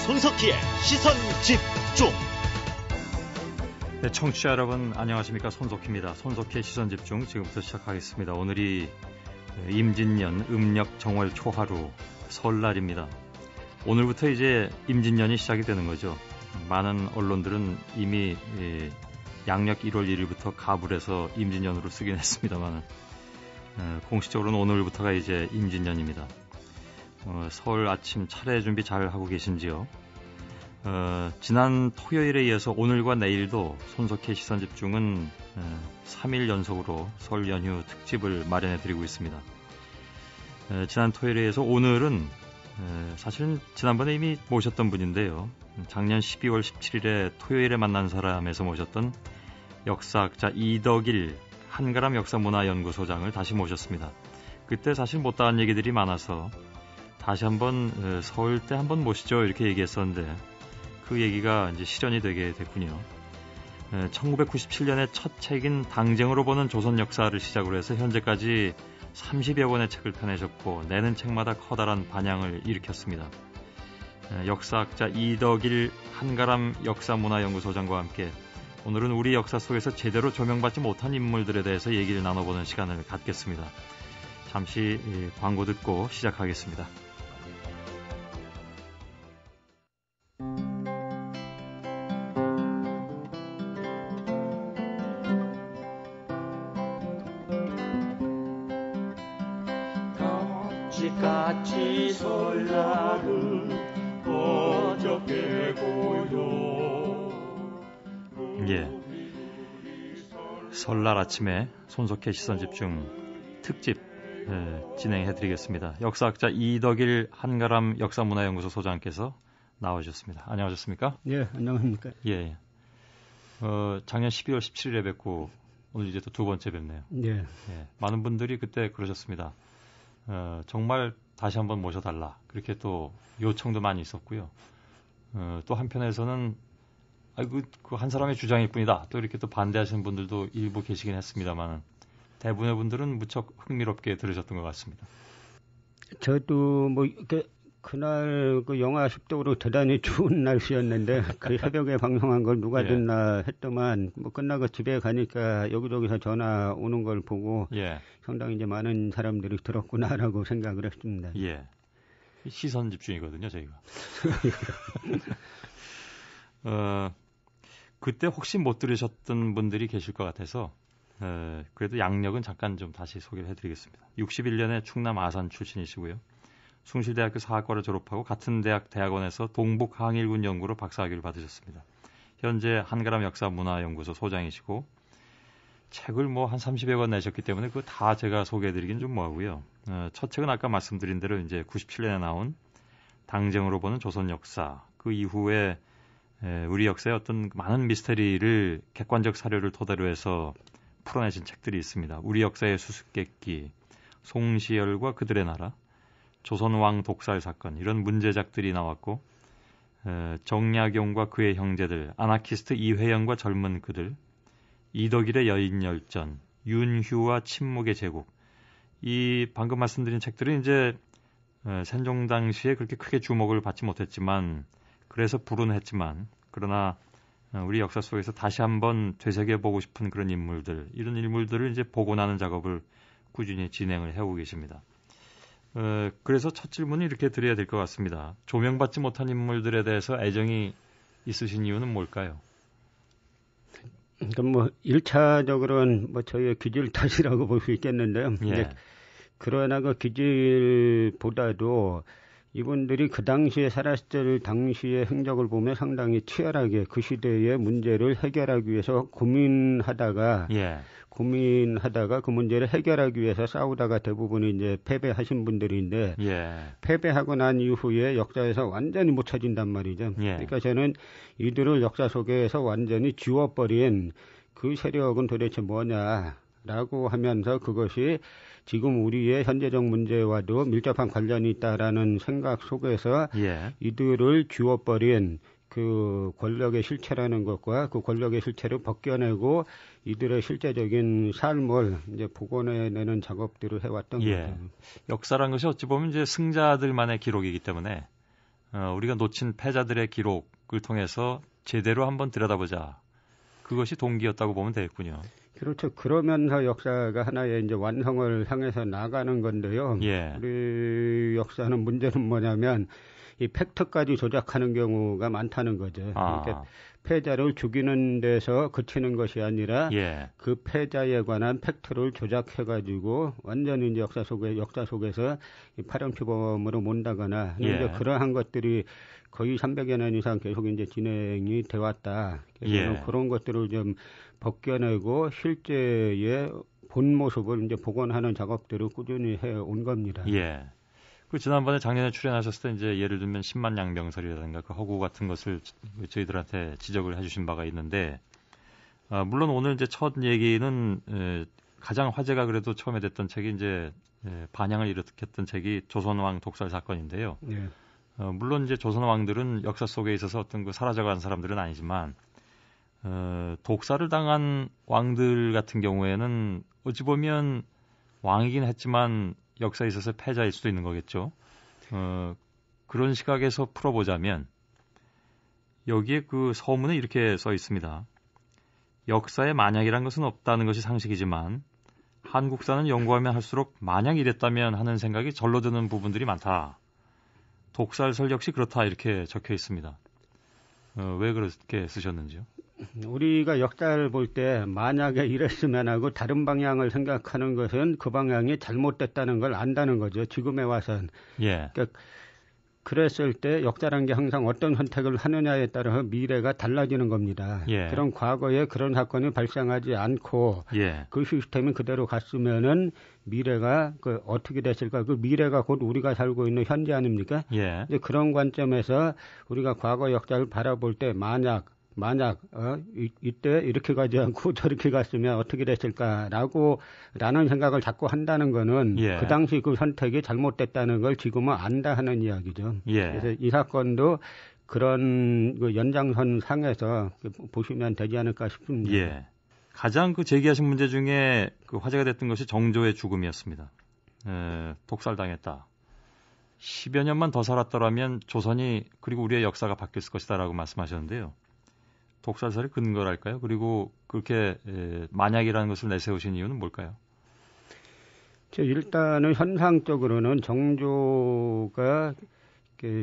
손석희의 시선집중. 네, 청취자 여러분 안녕하십니까. 손석희입니다. 손석희의 시선집중 지금부터 시작하겠습니다. 오늘이 임진년 음력 정월 초하루 설날입니다. 오늘부터 이제 임진년이 시작이 되는 거죠. 많은 언론들은 이미 양력 1월 1일부터 가불해서 임진년으로 쓰긴 했습니다만 공식적으로는 오늘부터가 이제 임진년입니다. 설 아침 차례 준비 잘 하고 계신지요? 지난 토요일에 이어서 오늘과 내일도 손석희 시선집중은 3일 연속으로 설 연휴 특집을 마련해드리고 있습니다. 지난 토요일에 이어서 오늘은 사실은 지난번에 이미 모셨던 분인데요. 작년 12월 17일에 토요일에 만난 사람에서 모셨던 역사학자 이덕일 한가람 역사문화연구소장을 다시 모셨습니다. 그때 사실 못다한 얘기들이 많아서 다시 한번 서울 때 한번 모시죠 이렇게 얘기했었는데 그 얘기가 이제 실현이 되게 됐군요. 1997년에 첫 책인 당쟁으로 보는 조선 역사를 시작으로 해서 현재까지 30여 권의 책을 펴내셨고 내는 책마다 커다란 반향을 일으켰습니다. 역사학자 이덕일 한가람 역사문화연구소장과 함께 오늘은 우리 역사 속에서 제대로 조명받지 못한 인물들에 대해서 얘기를 나눠보는 시간을 갖겠습니다. 잠시 광고 듣고 시작하겠습니다. 같이 설날을 어저께고요. 예, 설날 아침에 손석희 시선집중 특집 진행해드리겠습니다. 역사학자 이덕일 한가람 역사문화연구소 소장께서 나와주셨습니다. 안녕하셨습니까? 예, 안녕하십니까? 예. 작년 12월 17일에 뵙고 오늘 이제 또 두 번째 뵙네요. 예. 예. 많은 분들이 그때 그러셨습니다. 정말 다시 한번 모셔달라. 그렇게 또 요청도 많이 있었고요. 또 한편에서는 그 한 사람의 주장일 뿐이다. 또 이렇게 또 반대하시는 분들도 일부 계시긴 했습니다만 대부분의 분들은 무척 흥미롭게 들으셨던 것 같습니다. 저도 뭐 그날 그 영하 10도로 대단히 추운 날씨였는데 그 새벽에 방송한 걸 누가 예. 듣나 했더만 뭐 끝나고 집에 가니까 여기저기서 전화 오는 걸 보고 예. 상당히 이제 많은 사람들이 들었구나라고 생각을 했습니다. 예. 시선 집중이거든요, 저희가. 그때 혹시 못 들으셨던 분들이 계실 것 같아서 그래도 양력은 잠깐 좀 다시 소개를 해드리겠습니다. 61년에 충남 아산 출신이시고요. 숭실대학교 사학과를 졸업하고 같은 대학 대학원에서 동북 항일군 연구로 박사학위를 받으셨습니다. 현재 한가람 역사문화연구소 소장이시고 책을 뭐 한 30여 권 내셨기 때문에 그거 다 제가 소개해드리긴 좀 뭐하고요. 첫 책은 아까 말씀드린 대로 이제 97년에 나온 당쟁으로 보는 조선 역사. 그 이후에 우리 역사의 어떤 많은 미스터리를 객관적 사료를 토대로 해서 풀어내신 책들이 있습니다. 우리 역사의 수수께끼, 송시열과 그들의 나라, 조선왕 독살 사건 이런 문제작들이 나왔고 정약용과 그의 형제들, 아나키스트 이회영과 젊은 그들, 이덕일의 여인열전, 윤휴와 침묵의 제국 이 방금 말씀드린 책들은 이제 세종 당시에 그렇게 크게 주목을 받지 못했지만 그래서 불운했지만 그러나 우리 역사 속에서 다시 한번 되새겨보고 싶은 그런 인물들 이런 인물들을 이제 복원하는 작업을 꾸준히 진행을 해오고 계십니다. 그래서 첫 질문은 이렇게 드려야 될 것 같습니다. 조명받지 못한 인물들에 대해서 애정이 있으신 이유는 뭘까요? 그러니까 뭐 1차적으로는 뭐 저희의 기질 탓이라고 볼 수 있겠는데요. 예. 그러나 그 기질보다도 이분들이 그 당시에 살았을 당시의 행적을 보면 상당히 치열하게 그 시대의 문제를 해결하기 위해서 고민하다가 그 문제를 해결하기 위해서 싸우다가 대부분이 이제 패배하신 분들인데 패배하고 난 이후에 역사에서 완전히 못 찾은단 말이죠. 그러니까 저는 이들을 역사 속에서 완전히 지워버린 그 세력은 도대체 뭐냐라고 하면서 그것이 지금 우리의 현재적 문제와도 밀접한 관련이 있다라는 생각 속에서 이들을 지워버린 그 권력의 실체라는 것과 그 권력의 실체를 벗겨내고 이들의 실제적인 삶을 이제 복원해내는 작업들을 해왔던 거죠. 역사라는 것이 어찌 보면 이제 승자들만의 기록이기 때문에 우리가 놓친 패자들의 기록을 통해서 제대로 한번 들여다보자. 그것이 동기였다고 보면 되겠군요. 그렇죠. 그러면서 역사가 하나의 이제 완성을 향해서 나가는 건데요. 예. 우리 역사는 문제는 뭐냐면 이 팩트까지 조작하는 경우가 많다는 거죠. 그러니까 패자를 죽이는 데서 그치는 것이 아니라 예. 그 패자에 관한 팩트를 조작해가지고 완전히 이제 역사 속에서 이 파렴치범으로 몬다거나 예. 이제 그러한 것들이 거의 300여 년 이상 계속 이제 진행이 돼 왔다. 그래서 예. 그런 것들을 좀 벗겨내고 실제의 본 모습을 이제 복원하는 작업들을 꾸준히 해 온 겁니다. 예. 그 지난번에 작년에 출연하셨을 때 이제 예를 들면 10만 양병설이라든가 그 허구 같은 것을 저희들한테 지적을 해주신 바가 있는데 물론 오늘 이제 첫 얘기는 가장 화제가 그래도 처음에 됐던 책이 이제 반향을 일으켰던 책이 조선왕 독살 사건인데요. 예. 물론 이제 조선 왕들은 역사 속에 있어서 어떤 그 사라져간 사람들은 아니지만 독살을 당한 왕들 같은 경우에는 어찌 보면 왕이긴 했지만 역사에 있어서 패자일 수도 있는 거겠죠. 그런 시각에서 풀어보자면 여기에 그 서문에 이렇게 써 있습니다. 역사에 만약이란 것은 없다는 것이 상식이지만 한국사는 연구하면 할수록 만약 이랬다면 하는 생각이 절로 드는 부분들이 많다. 독살설 역시 그렇다 이렇게 적혀 있습니다. 왜 그렇게 쓰셨는지요? 우리가 역사를 볼 때 만약에 이랬으면 하고 다른 방향을 생각하는 것은 그 방향이 잘못됐다는 걸 안다는 거죠. 지금에 와선. 예. 그러니까 그랬을 때 역사라는 게 항상 어떤 선택을 하느냐에 따라서 미래가 달라지는 겁니다. 예. 그런 과거에 그런 사건이 발생하지 않고 예. 그 시스템이 그대로 갔으면은 미래가 어떻게 됐을까? 그 미래가 곧 우리가 살고 있는 현재 아닙니까? 예. 이제 그런 관점에서 우리가 과거 역사를 바라볼 때 만약 이때 이렇게 가지 않고 저렇게 갔으면 어떻게 됐을까라는 생각을 자꾸 한다는 거는 예. 그 당시 그 선택이 잘못됐다는 걸 지금은 안다 하는 이야기죠. 예. 그래서 이 사건도 그런 그 연장선 상에서 보시면 되지 않을까 싶습니다. 예. 가장 그 제기하신 문제 중에 그 화제가 됐던 것이 정조의 죽음이었습니다. 독살당했다. 10여 년만 더 살았더라면 조선이 그리고 우리의 역사가 바뀌었을 것이다라고 말씀하셨는데요. 독살설의 근거랄까요? 그리고 그렇게 만약이라는 것을 내세우신 이유는 뭘까요? 일단은 현상적으로는 정조가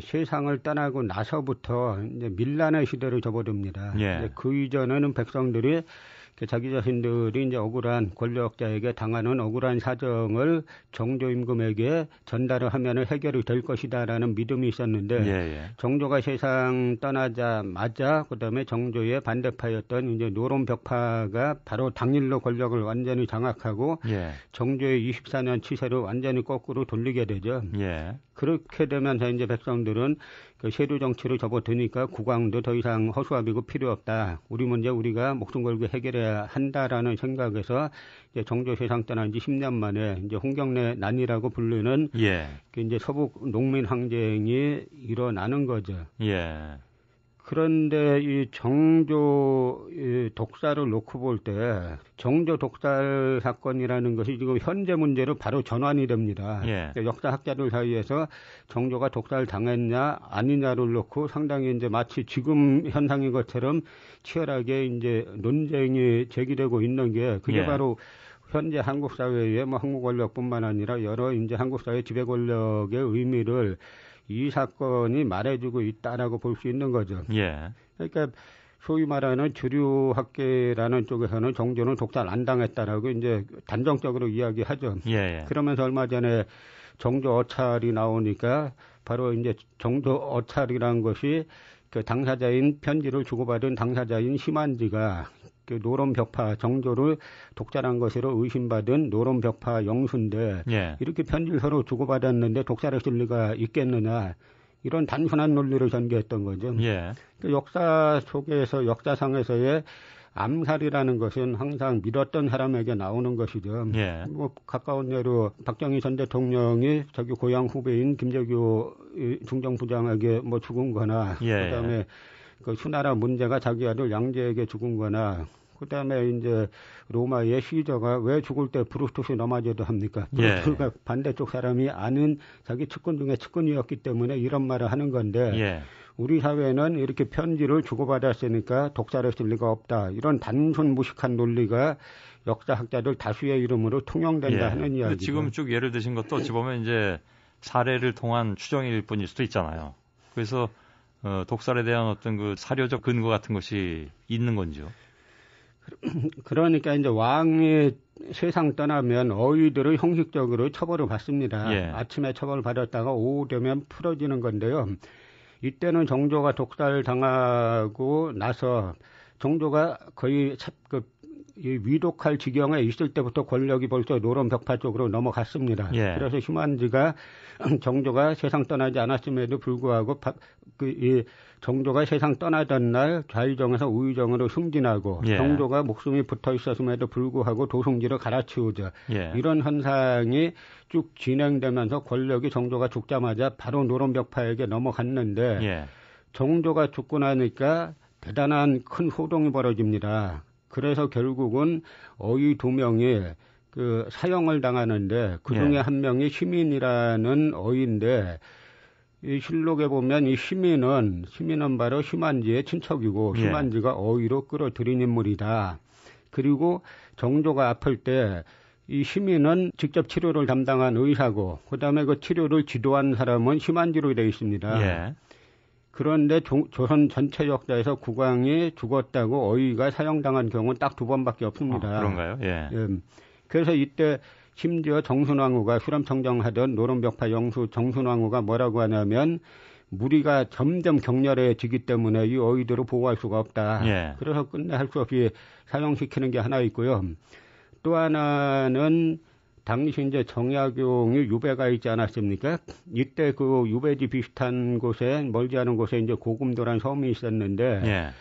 세상을 떠나고 나서부터 이제 밀란의 시대를 접어듭니다. 예. 그 이전에는 백성들이 자기 자신들이 이제 억울한 권력자에게 당하는 억울한 사정을 정조 임금에게 전달을 하면 해결이 될 것이다라는 믿음이 있었는데 예. 정조가 세상 떠나자마자 그다음에 정조의 반대파였던 이제 노론벽파가 바로 당일로 권력을 완전히 장악하고 예. 정조의 24년 치세를 완전히 거꾸로 돌리게 되죠. 예. 그렇게 되면서 이제 백성들은 그 세류 정치를 접어드니까 국왕도 더 이상 허수아비고 필요 없다. 우리 문제 우리가 목숨 걸고 해결해야 한다라는 생각에서 이제 정조 세상 떠난 지 10년 만에 이제 홍경래 난이라고 부르는 예. 이제 서북 농민 항쟁이 일어나는 거죠. 예. 그런데 이 정조 독살을 놓고 볼 때 정조 독살 사건이라는 것이 지금 현재 문제로 바로 전환이 됩니다. 예. 역사학자들 사이에서 정조가 독살 당했냐 아니냐를 놓고 상당히 이제 마치 지금 현상인 것처럼 치열하게 이제 논쟁이 제기되고 있는 게 그게 예. 바로 현재 한국 사회의 한국 권력뿐만 아니라 여러 이제 한국 사회 지배 권력의 의미를 이 사건이 말해주고 있다라고 볼 수 있는 거죠. 예. 그러니까 소위 말하는 주류학계라는 쪽에서는 정조는 독살 안 당했다라고 이제 단정적으로 이야기하죠. 예. 그러면서 얼마 전에 정조 어찰이 나오니까 바로 이제 정조 어찰이라는 것이 그 당사자인 편지를 주고받은 당사자인 심한지가 그 노론벽파 정조를 독살한 것으로 의심받은 노론벽파 영수인데 예. 이렇게 편지를 서로 주고받았는데 독살했을 리가 있겠느냐 이런 단순한 논리를 전개했던 거죠. 예. 그 역사 속에서 역사상에서의 암살이라는 것은 항상 믿었던 사람에게 나오는 것이죠. 예. 가까운 예로 박정희 전 대통령이 자기 고향 후배인 김재규 중정부장에게 죽은 거나 예. 그다음에 그 수나라 문제가 자기 아들 양제에게 죽은 거나 그다음에 이제 로마의 시저가 왜 죽을 때 브루투스 넘어져도 합니까? 브루투스가 반대쪽 사람이 아는 자기 측근 중에 측근이었기 때문에 이런 말을 하는 건데 우리 사회는 이렇게 편지를 주고받았으니까 독살을 쓸 리가 없다. 이런 단순 무식한 논리가 역사학자들 다수의 이름으로 통용된다 하는 이야기죠. 지금 쭉 예를 드신 것도 어찌 보면 이제 사례를 통한 추정일 뿐일 수도 있잖아요. 그래서 독살에 대한 어떤 그 사료적 근거 같은 것이 있는 건지요? 그러니까 이제 왕이 세상 떠나면 어휘들을 형식적으로 처벌을 받습니다. 아침에 처벌을 받았다가 오후 되면 풀어지는 건데요. 이때는 정조가 독살당하고 나서 정조가 거의 위독할 지경에 있을 때부터 권력이 벌써 노론벽파 쪽으로 넘어갔습니다. 그래서 휴만지가 정조가 세상 떠나지 않았음에도 불구하고 정조가 세상 떠나던 날 좌의정에서 우의정으로 승진하고 정조가 목숨이 붙어 있었음에도 불구하고 도승지로 갈아치우자. 이런 현상이 쭉 진행되면서 권력이 정조가 죽자마자 바로 노론벽파에게 넘어갔는데 정조가 죽고 나니까 대단한 큰 소동이 벌어집니다. 그래서 결국은 어의 2명이 그 사형을 당하는데 그 중에 한 명이 시민이라는 어인데 이 실록에 보면 이 시민은 바로 휴만지의 친척이고 휴만지가 어의로 끌어들인 인물이다. 그리고 정조가 아플 때 이 시민은 직접 치료를 담당한 의사고 그다음에 그 치료를 지도한 사람은 휴만지로 되어 있습니다. 그런데 조선 전체 역사에서 국왕이 죽었다고 어의가 사형당한 경우는 딱 2번밖에 없습니다. 그런가요? 그래서 이때 심지어 정순왕후가 수렴청정하던 노론벽파 영수 정순왕후가 뭐라고 하냐면 무리가 점점 격렬해지기 때문에 이 어의들을 보호할 수가 없다. 그래서 끝내 할 수 없이 사형시키는 게 하나 있고요. 또 하나는 당시 이제 정약용이 유배가 있지 않았습니까? 이때 그 유배지 비슷한 곳에 멀지 않은 곳에 이제 고금도라는 섬이 있었는데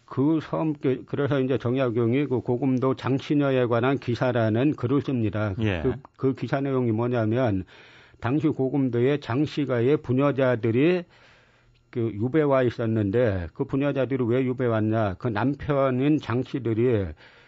그 섬 그래서 이제 정약용이 그 고금도 장치녀에 관한 기사라는 글을 씁니다. 그 기사 내용이 뭐냐면 당시 고금도에 장씨가의 부녀자들이 그 유배 와 있었는데 그 부녀자들이 왜 유배 왔냐? 그 남편인 장씨들이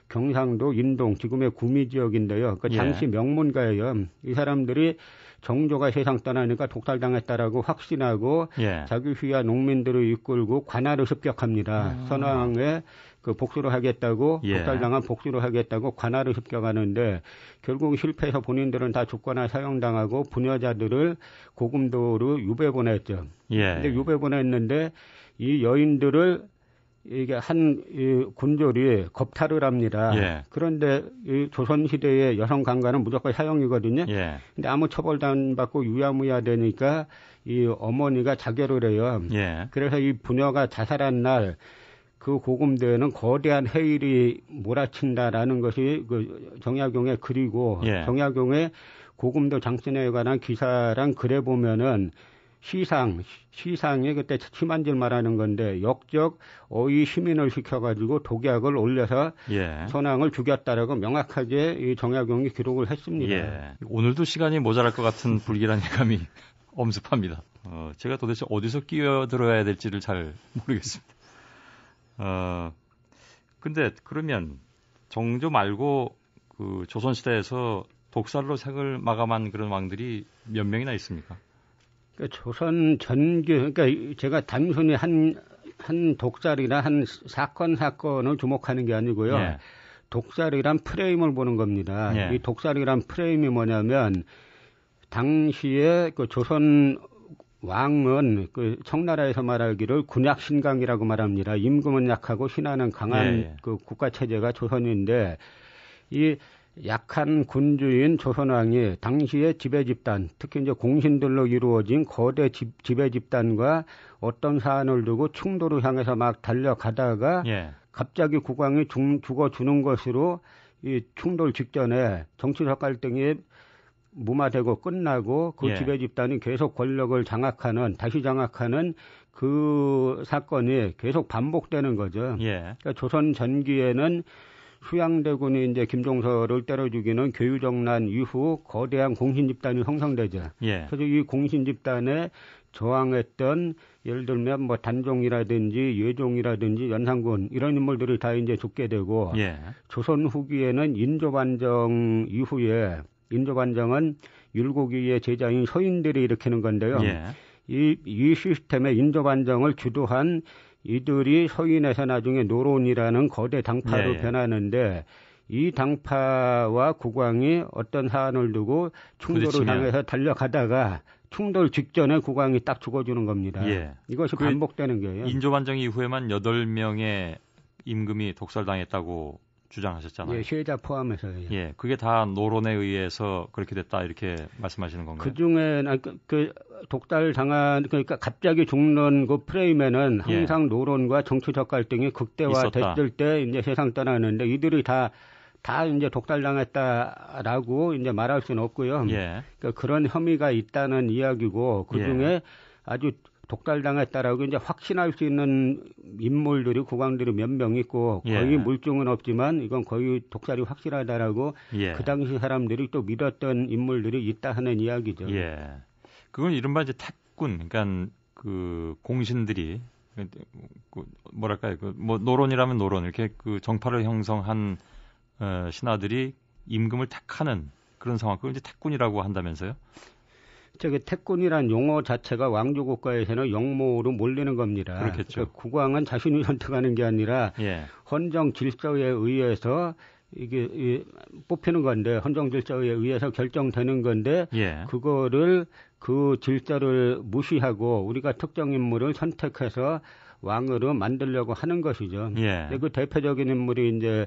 경상도 인동 지금의 구미 지역인데요. 그 장씨 명문가예요. 이 사람들이 정조가 세상 떠나니까 독살당했다라고 확신하고 자기 휘하 농민들을 이끌고 관할을 습격합니다. 선왕에 그 복수를 하겠다고 독살당한 복수를 하겠다고 관할을 습격하는데 결국 실패해서 본인들은 다 죽거나 사형당하고 부녀자들을 고금도로 유배 보냈죠. 근데 유배 보냈는데 이 여인들을 이게 이 군졸이 겁탈을 합니다. 그런데 이 조선시대의 여성 강간은 무조건 사형이거든요. 근데 아무 처벌도 안 받고 유야무야 되니까 이 어머니가 자결을 해요. 그래서 이 부녀가 자살한 날 그 고금도에는 거대한 해일이 몰아친다라는 것이 그 정약용의 글이고 정약용의 고금도 장신에 관한 기사랑 글에 보면은 시상이 그때 심한질 말하는 건데 역적 어의 시민을 시켜가지고 독약을 올려서 선왕을 죽였다라고 명확하게 이 정약용이 기록을 했습니다. 오늘도 시간이 모자랄 것 같은 불길한 예감이 엄습합니다. 제가 도대체 어디서 끼어들어야 될지를 잘 모르겠습니다. 근데 그러면 정조 말고 그 조선시대에서 독살로 생을 마감한 그런 왕들이 몇 명이나 있습니까? 조선 그러니까 제가 단순히 한 독살이나 한 사건을 주목하는 게 아니고요. 독살이란 프레임을 보는 겁니다. 이 독살이란 프레임이 뭐냐면 당시에 그 조선 왕은 그 청나라에서 말하기를 군약신강이라고 말합니다. 임금은 약하고 신하는 강한 그 국가 체제가 조선인데 이 약한 군주인 조선왕이 당시의 지배 집단, 특히 이제 공신들로 이루어진 거대 지배 집단과 어떤 사안을 두고 충돌을 향해서 막 달려가다가 갑자기 국왕이 죽어주는 것으로 이 충돌 직전에 정치적 갈등이 무마되고 끝나고 그 지배 집단이 계속 권력을 다시 장악하는 그 사건이 계속 반복되는 거죠. 그러니까 조선 전기에는 수양대군이 이제 김종서를 때려 죽이는 교유정난 이후 거대한 공신 집단이 형성되죠. 그래서 이 공신 집단의 저항했던 예를 들면 뭐 단종이라든지 예종이라든지 연산군 이런 인물들이 다 이제 죽게 되고 예. 조선 후기에는 인조반정 이후에 인조반정은 율곡이의 제자인 서인들이 일으키는 건데요. 예. 이 시스템의 인조반정을 주도한 이들이 서인에서 나중에 노론이라는 거대 당파로 예. 변하는데 이 당파와 국왕이 어떤 사안을 두고 충돌을 부딪히면. 향해서 달려가다가 충돌 직전에 국왕이 딱 죽어주는 겁니다. 예. 이것이 반복되는 거예요. 인조반정 이후에만 8명의 임금이 독살당했다고 주장하셨잖아요. 예, 시혜자 포함해서요. 예, 그게 다 노론에 의해서 그렇게 됐다 이렇게 말씀하시는 건가요? 그 중에 그 독살 당한 그러니까 갑자기 죽는 그 프레임에는 항상 노론과 정치적 갈등이 극대화됐을 때 이제 세상 떠나는데 이들이 다 이제 독살당했다라고 이제 말할 수는 없고요. 예. 그러니까 그런 혐의가 있다는 이야기고 그 중에 아주 독살당했다라고 이제 확신할 수 있는 인물들이 국왕들이 몇 명 있고 거의 물증은 없지만 이건 거의 독살이 확실하다라고 그 당시 사람들이 또 믿었던 인물들이 있다 하는 이야기죠. 예. 그건 이른바 이제 택군, 그러니까 그 공신들이 뭐랄까요, 뭐 노론이라면 노론 이렇게 그 정파를 형성한 신하들이 임금을 택하는 그런 상황, 그걸 이제 택군이라고 한다면서요? 저기 택군이란 용어 자체가 왕조 국가에서는 영모로 몰리는 겁니다. 그렇겠죠. 그러니까 국왕은 자신이 선택하는 게 아니라 헌정 질서에 의해서 이게 뽑히는 건데 헌정 질서에 의해서 결정되는 건데 그거를 그 질서를 무시하고 우리가 특정 인물을 선택해서 왕으로 만들려고 하는 것이죠. 근데 그 대표적인 인물이 이제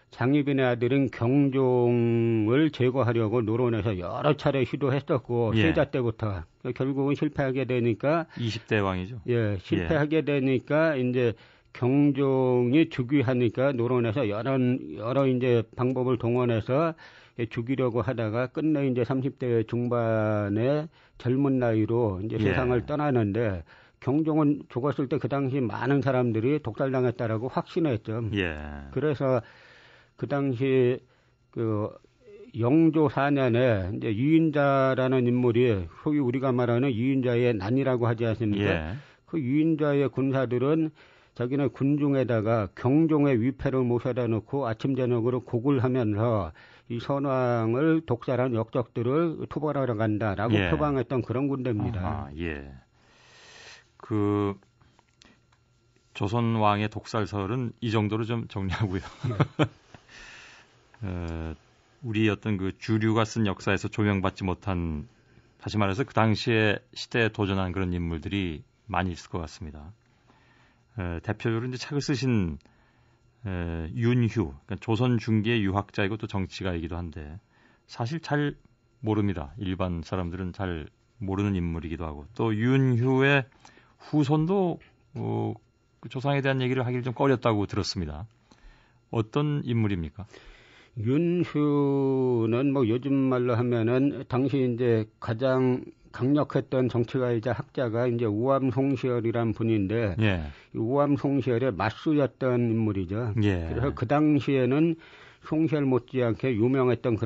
장희빈의 아들인 경종을 제거하려고 노론에서 여러 차례 시도했었고 세자 때부터 결국은 실패하게 되니까 20대 왕이죠. 실패하게 되니까 이제 경종이 즉위하니까 노론에서 여러 이제 방법을 동원해서 죽이려고 하다가 끝내 이제 30대 중반의 젊은 나이로 이제 세상을 떠나는데 경종은 죽었을 때 그 당시 많은 사람들이 독살당했다라고 확신했죠. 그래서 그 당시 그 영조 4년에 이제 유인자라는 인물이 소위 우리가 말하는 유인자의 난이라고 하지 않습니까? 그 유인자의 군사들은 자기네 군중에다가 경종의 위패를 모셔다 놓고 아침 저녁으로 곡을 하면서 이 선왕을 독살한 역적들을 투벌하러 간다라고 표방했던 그런 군대입니다. 그 조선 왕의 독살설은 이 정도로 좀 정리하고요. 우리 어떤 그 주류가 쓴 역사에서 조명받지 못한, 다시 말해서 그 당시에 시대에 도전한 그런 인물들이 많이 있을 것 같습니다. 대표적으로 이제 책을 쓰신 윤휴, 그러니까 조선 중기의 유학자이고 또 정치가이기도 한데 사실 잘 모릅니다. 일반 사람들은 잘 모르는 인물이기도 하고 또 윤휴의 후손도 그 조상에 대한 얘기를 하기를 좀 꺼렸다고 들었습니다. 어떤 인물입니까? 윤휴는 뭐 요즘 말로 하면은 당시 이제 가장 강력했던 정치가이자 학자가 이제 우암송시열이란 분인데 우암송시열의 맞수였던 인물이죠. 그래서 그 당시에는 송시열 못지않게 유명했던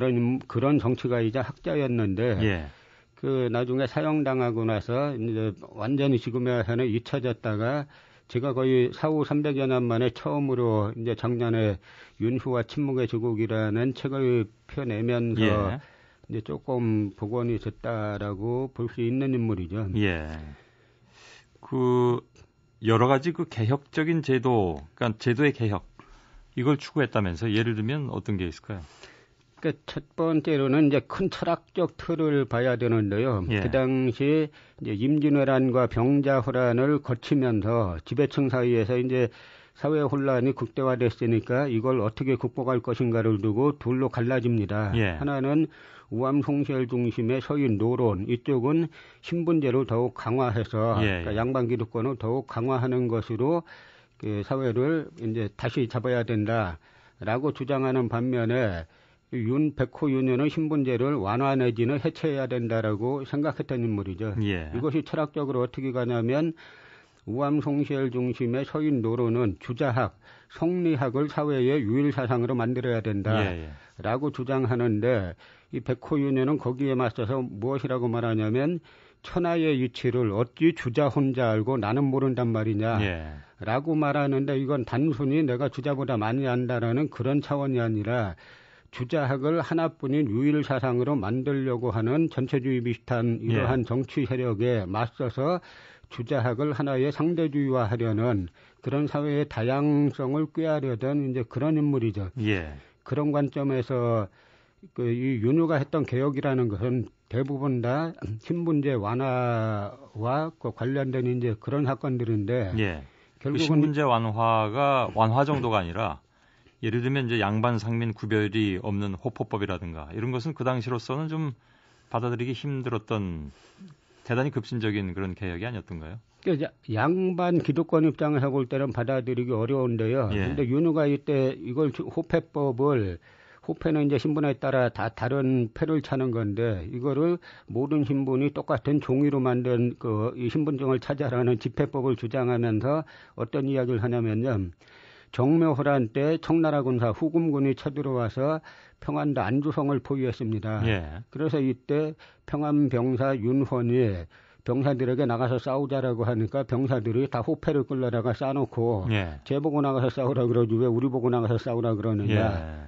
그런 정치가이자 학자였는데 그 나중에 사형당하고 나서 이제 완전히 지금에 와서는 잊혀졌다가 제가 거의 300여 년 만에 처음으로 이제 작년에 윤휴와 침묵의 제국이라는 책을 펴내면서 이제 조금 복원이 됐다라고 볼 수 있는 인물이죠. 그 여러 가지 그 개혁적인 제도, 그러니까 제도의 개혁 이걸 추구했다면서 예를 들면 어떤 게 있을까요? 그러니까 첫 번째로는 이제 큰 철학적 틀을 봐야 되는데요. 그 당시 이제 임진왜란과 병자호란을 거치면서 지배층 사이에서 이제 사회 혼란이 극대화됐으니까 이걸 어떻게 극복할 것인가를 두고 둘로 갈라집니다. 하나는 우암송시열 중심의 서인 노론, 이쪽은 신분제를 더욱 강화해서 그러니까 양반 기득권을 더욱 강화하는 것으로 그 사회를 이제 다시 잡아야 된다라고 주장하는 반면에 백호 윤현은 신분제를 완화 내지는 해체해야 된다라고 생각했던 인물이죠. 이것이 철학적으로 어떻게 가냐면 우암송시열 중심의 서인 노론은 주자학, 성리학을 사회의 유일 사상으로 만들어야 된다라고 주장하는데 이 백호 윤현은 거기에 맞서서 무엇이라고 말하냐면 천하의 이치를 어찌 주자 혼자 알고 나는 모른단 말이냐. 예. 라고 말하는데 이건 단순히 내가 주자보다 많이 안다라는 그런 차원이 아니라 주자학을 하나뿐인 유일 사상으로 만들려고 하는 전체주의 비슷한 이러한 정치 세력에 맞서서 주자학을 하나의 상대주의화하려는 그런 사회의 다양성을 꾀하려던 이제 그런 인물이죠. 예. 그런 관점에서 이 윤유가 했던 개혁이라는 것은 대부분 다 신분제 완화와 관련된 이제 그런 사건들인데 예. 결국은 그 신분제 완화가 완화 정도가 아니라 예를 들면 이제 양반 상민 구별이 없는 호포법이라든가 이런 것은 그 당시로서는 좀 받아들이기 힘들었던 대단히 급진적인 그런 개혁이 아니었던가요? 그러니까 양반 기득권 입장에서 볼 때는 받아들이기 어려운데요. 그런데 예. 윤유가 이때 이걸 호패법을 호패는 이제 신분에 따라 다 다른 패를 차는 건데 이거를 모든 신분이 똑같은 종이로 만든 이 신분증을 찾아라는 집회법을 주장하면서 어떤 이야기를 하냐면요. 정묘호란 때 청나라 군사 후금군이 쳐들어와서 평안도 안주성을 포위했습니다. 예. 그래서 이때 평안병사 윤헌이 병사들에게 나가서 싸우자라고 하니까 병사들이 다 호패를 끌려다가 싸놓고 쟤 보고 나가서 싸우라 그러지 왜 우리 보고 나가서 싸우라 그러느냐. 예.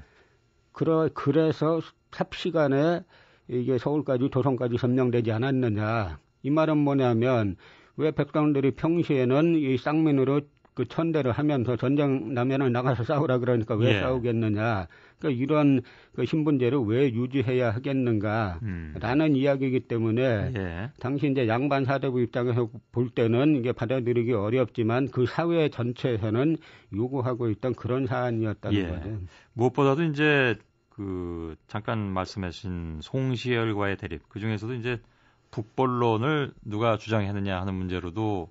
그래서 삽시간에 이게 서울까지 도성까지 점령되지 않았느냐. 이 말은 뭐냐면 왜 백성들이 평시에는 이 쌍민으로 그 천대를 하면서 전쟁 나면은 나가서 싸우라 그러니까 왜 싸우겠느냐. 그러니까 이런 그 신분제를 왜 유지해야 하겠는가라는 이야기이기 때문에 당시 이제 양반 사대부 입장에서 볼 때는 이게 받아들이기 어렵지만 그 사회 전체에서는 요구하고 있던 그런 사안이었다는 거죠. 무엇보다도 이제 그 잠깐 말씀하신 송시열과의 대립 그 중에서도 이제 북벌론을 누가 주장했느냐 하는 문제로도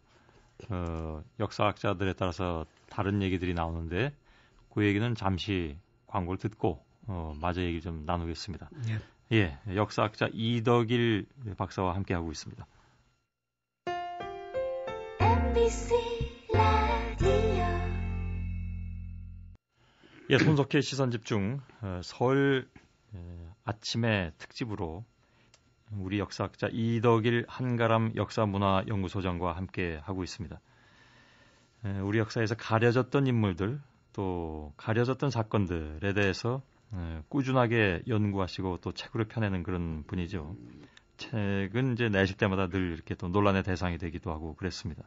역사학자들에 따라서 다른 얘기들이 나오는데 그 얘기는 잠시 광고를 듣고 마저 얘기 좀 나누겠습니다. 역사학자 이덕일 박사와 함께하고 있습니다. MBC 라디오 손석희의 시선집중 설 아침의 특집으로 우리 역사학자 이덕일 한가람 역사문화연구소장과 함께 하고 있습니다. 우리 역사에서 가려졌던 인물들 또 가려졌던 사건들에 대해서 꾸준하게 연구하시고 또 책으로 펴내는 그런 분이죠. 책은 이제 내실 때마다 늘 이렇게 또 논란의 대상이 되기도 하고 그랬습니다.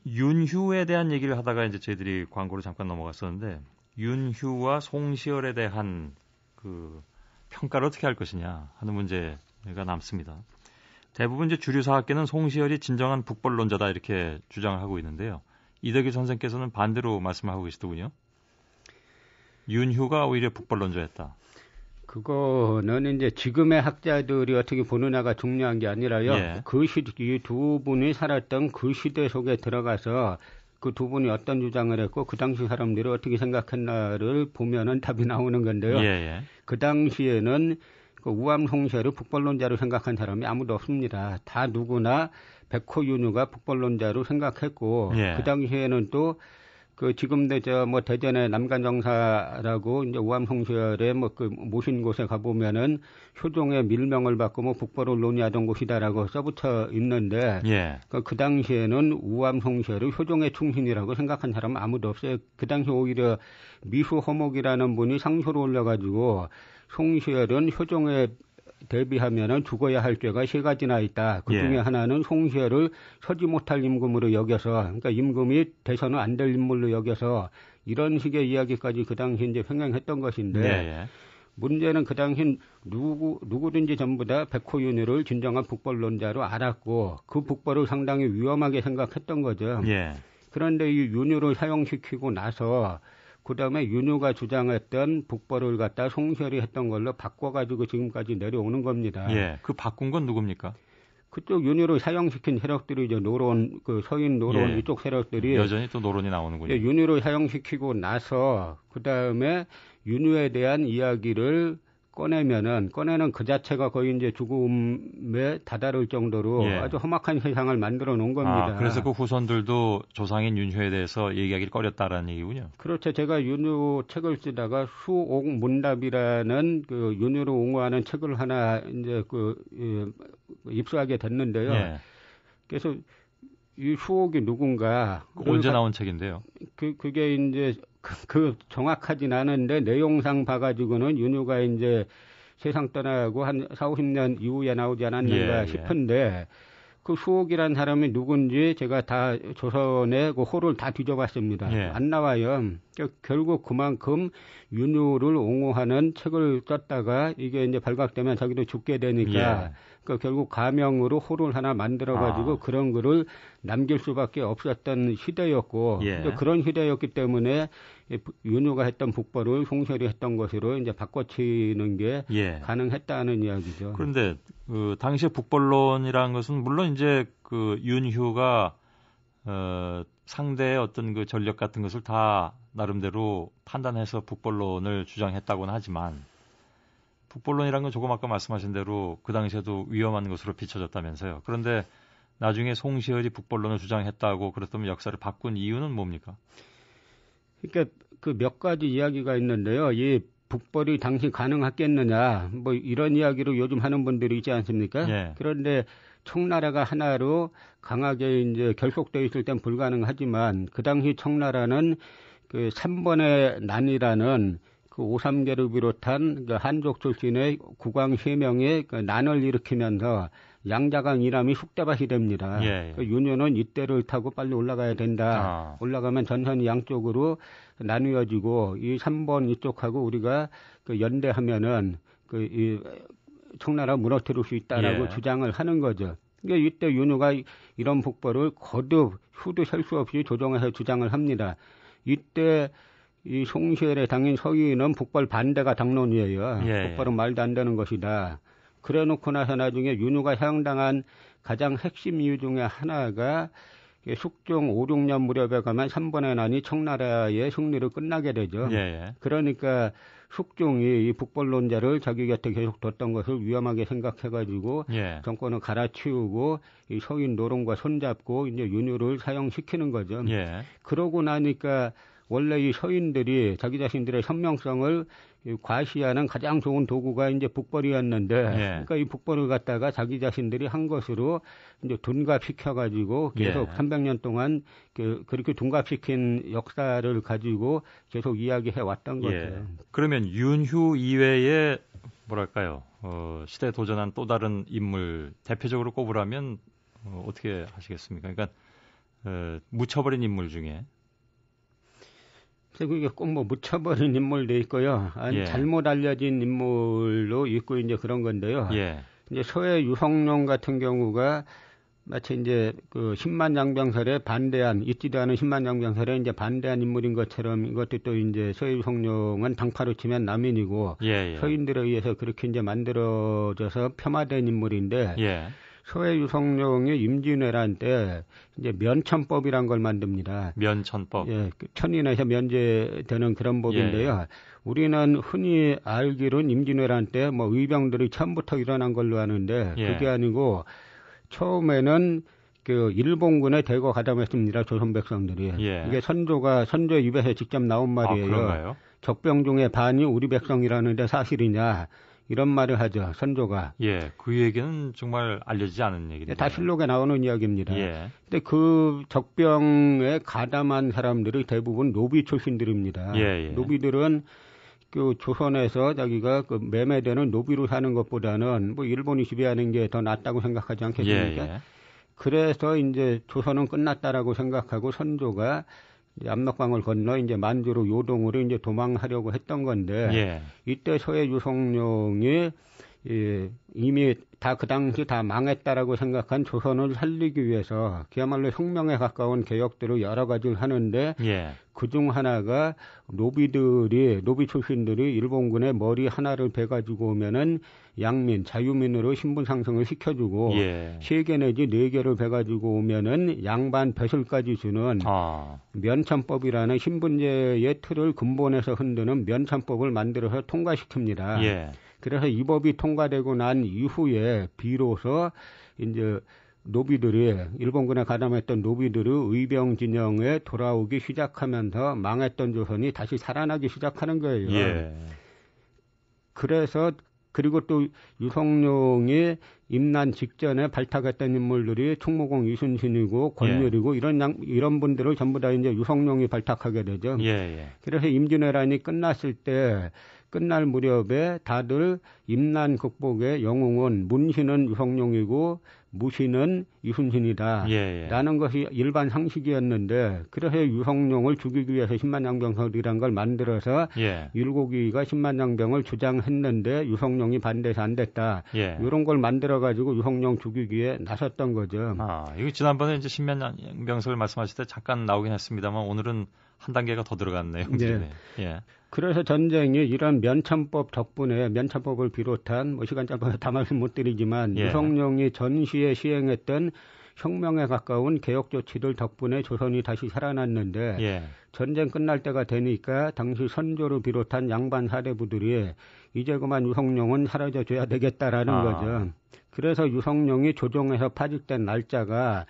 윤휴에 대한 얘기를 하다가 이제 저희들이 광고로 잠깐 넘어갔었는데 윤휴와 송시열에 대한 그 평가를 어떻게 할 것이냐 하는 문제가 남습니다. 대부분 이제 주류 사학계는 송시열이 진정한 북벌론자다 이렇게 주장을 하고 있는데요. 이덕일 선생께서는 반대로 말씀하고 계시더군요. 윤휴가 오히려 북벌론자였다. 그거는 이제 지금의 학자들이 어떻게 보느냐가 중요한 게 아니라요. 그 이 두 분이 살았던 그 시대 속에 들어가서 그 두 분이 어떤 주장을 했고 그 당시 사람들이 어떻게 생각했나를 보면은 답이 나오는 건데요. 그 당시에는 그 우암 송시열을 북벌론자로 생각한 사람이 아무도 없습니다. 다 누구나 백호윤유가 북벌론자로 생각했고 그 당시에는 또 그 지금도 대전의 남간정사라고 이제 우암 송시열의 그 모신 곳에 가보면은 효종의 밀명을 받고 북벌을 논의하던 곳이다라고 써붙여 있는데 그 당시에는 우암 송시열을 효종의 충신이라고 생각한 사람은 아무도 없어요. 그 당시 오히려 미수 허목이라는 분이 상소를 올려가지고 송시열은 효종에 대비하면은 죽어야 할 죄가 세 가지나 있다. 그 중에 하나는 송시열을 서지 못할 임금으로 여겨서, 그러니까 임금이 돼서는 안 될 인물로 여겨서 이런 식의 이야기까지 그 당시 이제 평행했던 것인데 문제는 그 당시 누구든지 전부 다 백호윤유를 진정한 북벌론자로 알았고 그 북벌을 상당히 위험하게 생각했던 거죠. 그런데 이 윤유를 사용시키고 나서 그 다음에 윤유가 주장했던 북벌을 갖다 송시열이 했던 걸로 바꿔가지고 지금까지 내려오는 겁니다. 그 바꾼 건 누굽니까? 그쪽 윤유를 사용시킨 세력들이 이제 노론, 그 서인 노론 이쪽 세력들이 여전히 또 노론이 나오는군요. 윤유를 사용시키고 나서 그 다음에 윤유에 대한 이야기를 꺼내는 그 자체가 거의 이제 죽음에 다다를 정도로 예. 아주 험악한 세상을 만들어 놓은 겁니다. 그래서 그 후손들도 조상인 윤효에 대해서 얘기하기를 꺼렸다라는 얘기군요. 그렇죠. 제가 윤효 책을 쓰다가 수옥문답이라는 그 윤효를 옹호하는 책을 하나 이제 입수하게 됐는데요. 예. 그래서 이 수옥이 누군가 언제 나온 책인데요? 그게 이제 그 정확하진 않은데 내용상 봐가지고는 윤효가 이제 세상 떠나고 한 40, 50년 이후에 나오지 않았는가 예, 싶은데 그 수옥이란 사람이 누군지 제가 다 조선의 그 호를 다 뒤져봤습니다. 예. 안 나와요. 결국 그만큼 윤효를 옹호하는 책을 썼다가 이게 이제 발각되면 자기도 죽게 되니까 예. 결국 가명으로 호를 하나 만들어가지고 그런 글을 남길 수밖에 없었던 시대였고 예. 그런 시대였기 때문에 윤효가 했던 북벌을 송설이 했던 것으로 이제 바꿔치는 게 예. 가능했다는 이야기죠. 그런데 그 당시의 북벌론이라는 것은 물론 이제 그 윤효가 상대의 어떤 그 전력 같은 것을 다 나름대로 판단해서 북벌론을 주장했다고는 하지만 북벌론이라는 건 조금 아까 말씀하신 대로 그 당시에도 위험한 것으로 비춰졌다면서요. 그런데 나중에 송시열이 북벌론을 주장했다고 그랬다면 역사를 바꾼 이유는 뭡니까? 그러니까 그 몇 가지 이야기가 있는데요. 이 북벌이 당시 가능했겠느냐 뭐 이런 이야기를 요즘 하는 분들이 있지 않습니까? 예. 그런데 청나라가 하나로 강하게 이제 결속되어 있을 땐 불가능하지만 그 당시 청나라는 그 3번의 난이라는 그 오삼계를 비롯한 그 한족 출신의 국왕 3명의 그 난을 일으키면서 양자강 이남이 숙대밭이 됩니다. 예, 예. 그 윤효는 이때를 타고 빨리 올라가야 된다. 올라가면 전선이 양쪽으로 나누어지고 이 3번 이쪽하고 우리가 그 연대하면은 이 청나라 무너뜨릴 수 있다라고 예. 주장을 하는 거죠. 그러니까 이때 윤효가 이런 북벌을 거듭 수도 셀 수 없이 조정해서 주장을 합니다. 이때 이 송시열의 당인 서희는 북벌 반대가 당론이에요. 예. 북벌은 말도 안 되는 것이다. 그래 놓고 나서 나중에 윤효가 향당한 가장 핵심 이유 중에 하나가 숙종 5, 6년 무렵에 가면 3번의 난이 청나라의 승리로 끝나게 되죠. 예. 그러니까 숙종이 이 북벌론자를 자기 곁에 계속 뒀던 것을 위험하게 생각해가지고 예. 정권을 갈아치우고 이 서희 노론과 손잡고 이제 윤효를 사형시키는 거죠. 예. 그러고 나니까 원래 이 서인들이 자기 자신들의 선명성을 과시하는 가장 좋은 도구가 이제 북벌이었는데, 그러니까 이 북벌을 갖다가 자기 자신들이 한 것으로 이제 둔갑시켜가지고 계속 300년 동안 그렇게 둔갑시킨 역사를 가지고 계속 이야기해 왔던 거죠. 그러면 윤효 이외에 뭐랄까요, 시대에 도전한 또 다른 인물 대표적으로 꼽으라면 어떻게 하시겠습니까? 그러니까 묻혀버린 인물 중에. 그게 꼭 뭐 묻혀버린 인물도 있고요. 잘못 알려진 인물도 있고 이제 그런 건데요. 이제 서해 유성룡 같은 경우가 마치 이제 그 10만 장병설에 반대한 있지도 않은 10만 장병설에 이제 반대한 인물인 것처럼 이것도 또 이제 서해 유성룡은 당파로 치면 남인이고 서인들에 의해서 그렇게 이제 만들어져서 폄하된 인물인데. 서해 유성룡이 임진왜란 때 이제 면천법이란 걸 만듭니다. 면천법. 천인에서 면제되는 그런 법인데요. 우리는 흔히 알기로는 임진왜란 때 뭐 의병들이 처음부터 일어난 걸로 아는데 그게 아니고 처음에는 그 일본군에 대거 가담했습니다. 조선 백성들이. 이게 선조 입에서 직접 나온 말이에요. 그런가요? 적병 중에 반이 우리 백성이라는데 사실이냐. 이런 말을 하죠, 선조가. 그 얘기는 정말 알려지지 않은 얘기인데. 다 실록에 나오는 이야기입니다. 근데 그 적병에 가담한 사람들이 대부분 노비 출신들입니다. 노비들은 그 조선에서 자기가 그 매매되는 노비로 사는 것보다는 뭐 일본이 지배하는 게 더 낫다고 생각하지 않겠습니까? 그래서 이제 조선은 끝났다라고 생각하고 선조가 압록강을 건너 이제 만주로 요동으로 이제 도망하려고 했던 건데 이때 서해 유성룡이 이미 다 그 당시 다 망했다라고 생각한 조선을 살리기 위해서 그야말로 혁명에 가까운 개혁들을 여러 가지를 하는데 그중 하나가 노비 출신들이 일본군의 머리 하나를 베가지고 오면은 양민, 자유민으로 신분 상승을 시켜주고 3개 내지 4개를 베가지고 오면은 양반 벼슬까지 주는 면천법이라는 신분제의 틀을 근본에서 흔드는 면천법을 만들어서 통과시킵니다. 그래서 이 법이 통과되고 난 이후에 비로소 이제 노비들이 일본군에 가담했던 노비들의 의병 진영에 돌아오기 시작하면서 망했던 조선이 다시 살아나기 시작하는 거예요. 예. 그래서 그리고 또 유성룡이 임난 직전에 발탁했던 인물들이 충무공 이순신이고 권율이고 이런 분들을 전부 다 이제 유성룡이 발탁하게 되죠. 예. 그래서 임진왜란이 끝날 무렵에 다들 임난 극복의 영웅은 문신은 유성룡이고 무신은 이순신이다. 라는 것이 일반 상식이었는데 그래서 유성룡을 죽이기 위해서 10만장병설이라는 걸 만들어서 율곡이가 10만장병을 주장했는데 유성룡이 반대해서 안 됐다. 이런 걸 만들어가지고 유성룡 죽이기에 나섰던 거죠. 이거 지난번에 이제 10만장병설 말씀하실 때 잠깐 나오긴 했습니다만 오늘은 한 단계가 더 들어갔네요. 그래서 전쟁이 이런 면천법 덕분에 면천법을 비롯한 시간 짧아서 다 말씀 못 드리지만 유성룡이 전시에 시행했던 혁명에 가까운 개혁 조치들 덕분에 조선이 다시 살아났는데 전쟁 끝날 때가 되니까 당시 선조를 비롯한 양반 사대부들이 이제 그만 유성룡은 사라져줘야 되겠다라는 거죠. 그래서 유성룡이 조정에서 파직된 날짜가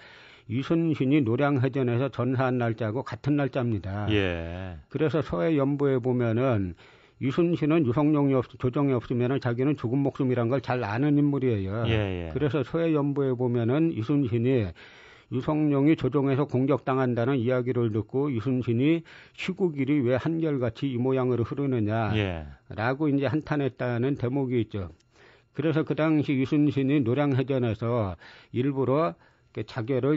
이순신이 노량해전에서 전사한 날짜하고 같은 날짜입니다. 그래서 서해 연부에 보면은 이순신은 유성룡이 조정이 없으면은 자기는 죽은 목숨이란 걸 잘 아는 인물이에요. 그래서 서해 연부에 보면은 이순신이 유성룡이 조정에서 공격당한다는 이야기를 듣고 이순신이 시국일이 왜 한결같이 이 모양으로 흐르느냐라고 이제 한탄했다는 대목이 있죠. 그래서 그 당시 이순신이 노량해전에서 일부러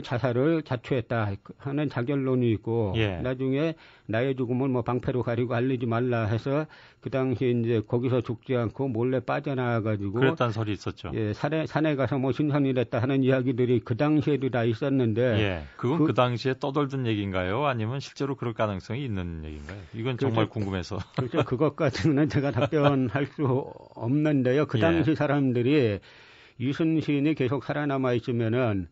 자살을 자초했다 하는 자결론이 있고 나중에 나의 죽음을 방패로 가리고 알리지 말라 해서 그 당시에 이제 거기서 죽지 않고 몰래 빠져나와가지고 그랬다는 설이 있었죠. 산에 가서 신선이 됐다 하는 이야기들이 그 당시에도 다 있었는데 그건 그 당시에 떠돌던 얘기인가요? 아니면 실제로 그럴 가능성이 있는 얘기인가요? 이건 정말 궁금해서. 그렇죠. 그것까지는 제가 답변할 수 없는데요. 그 당시 사람들이 이순신이 계속 살아남아 있으면은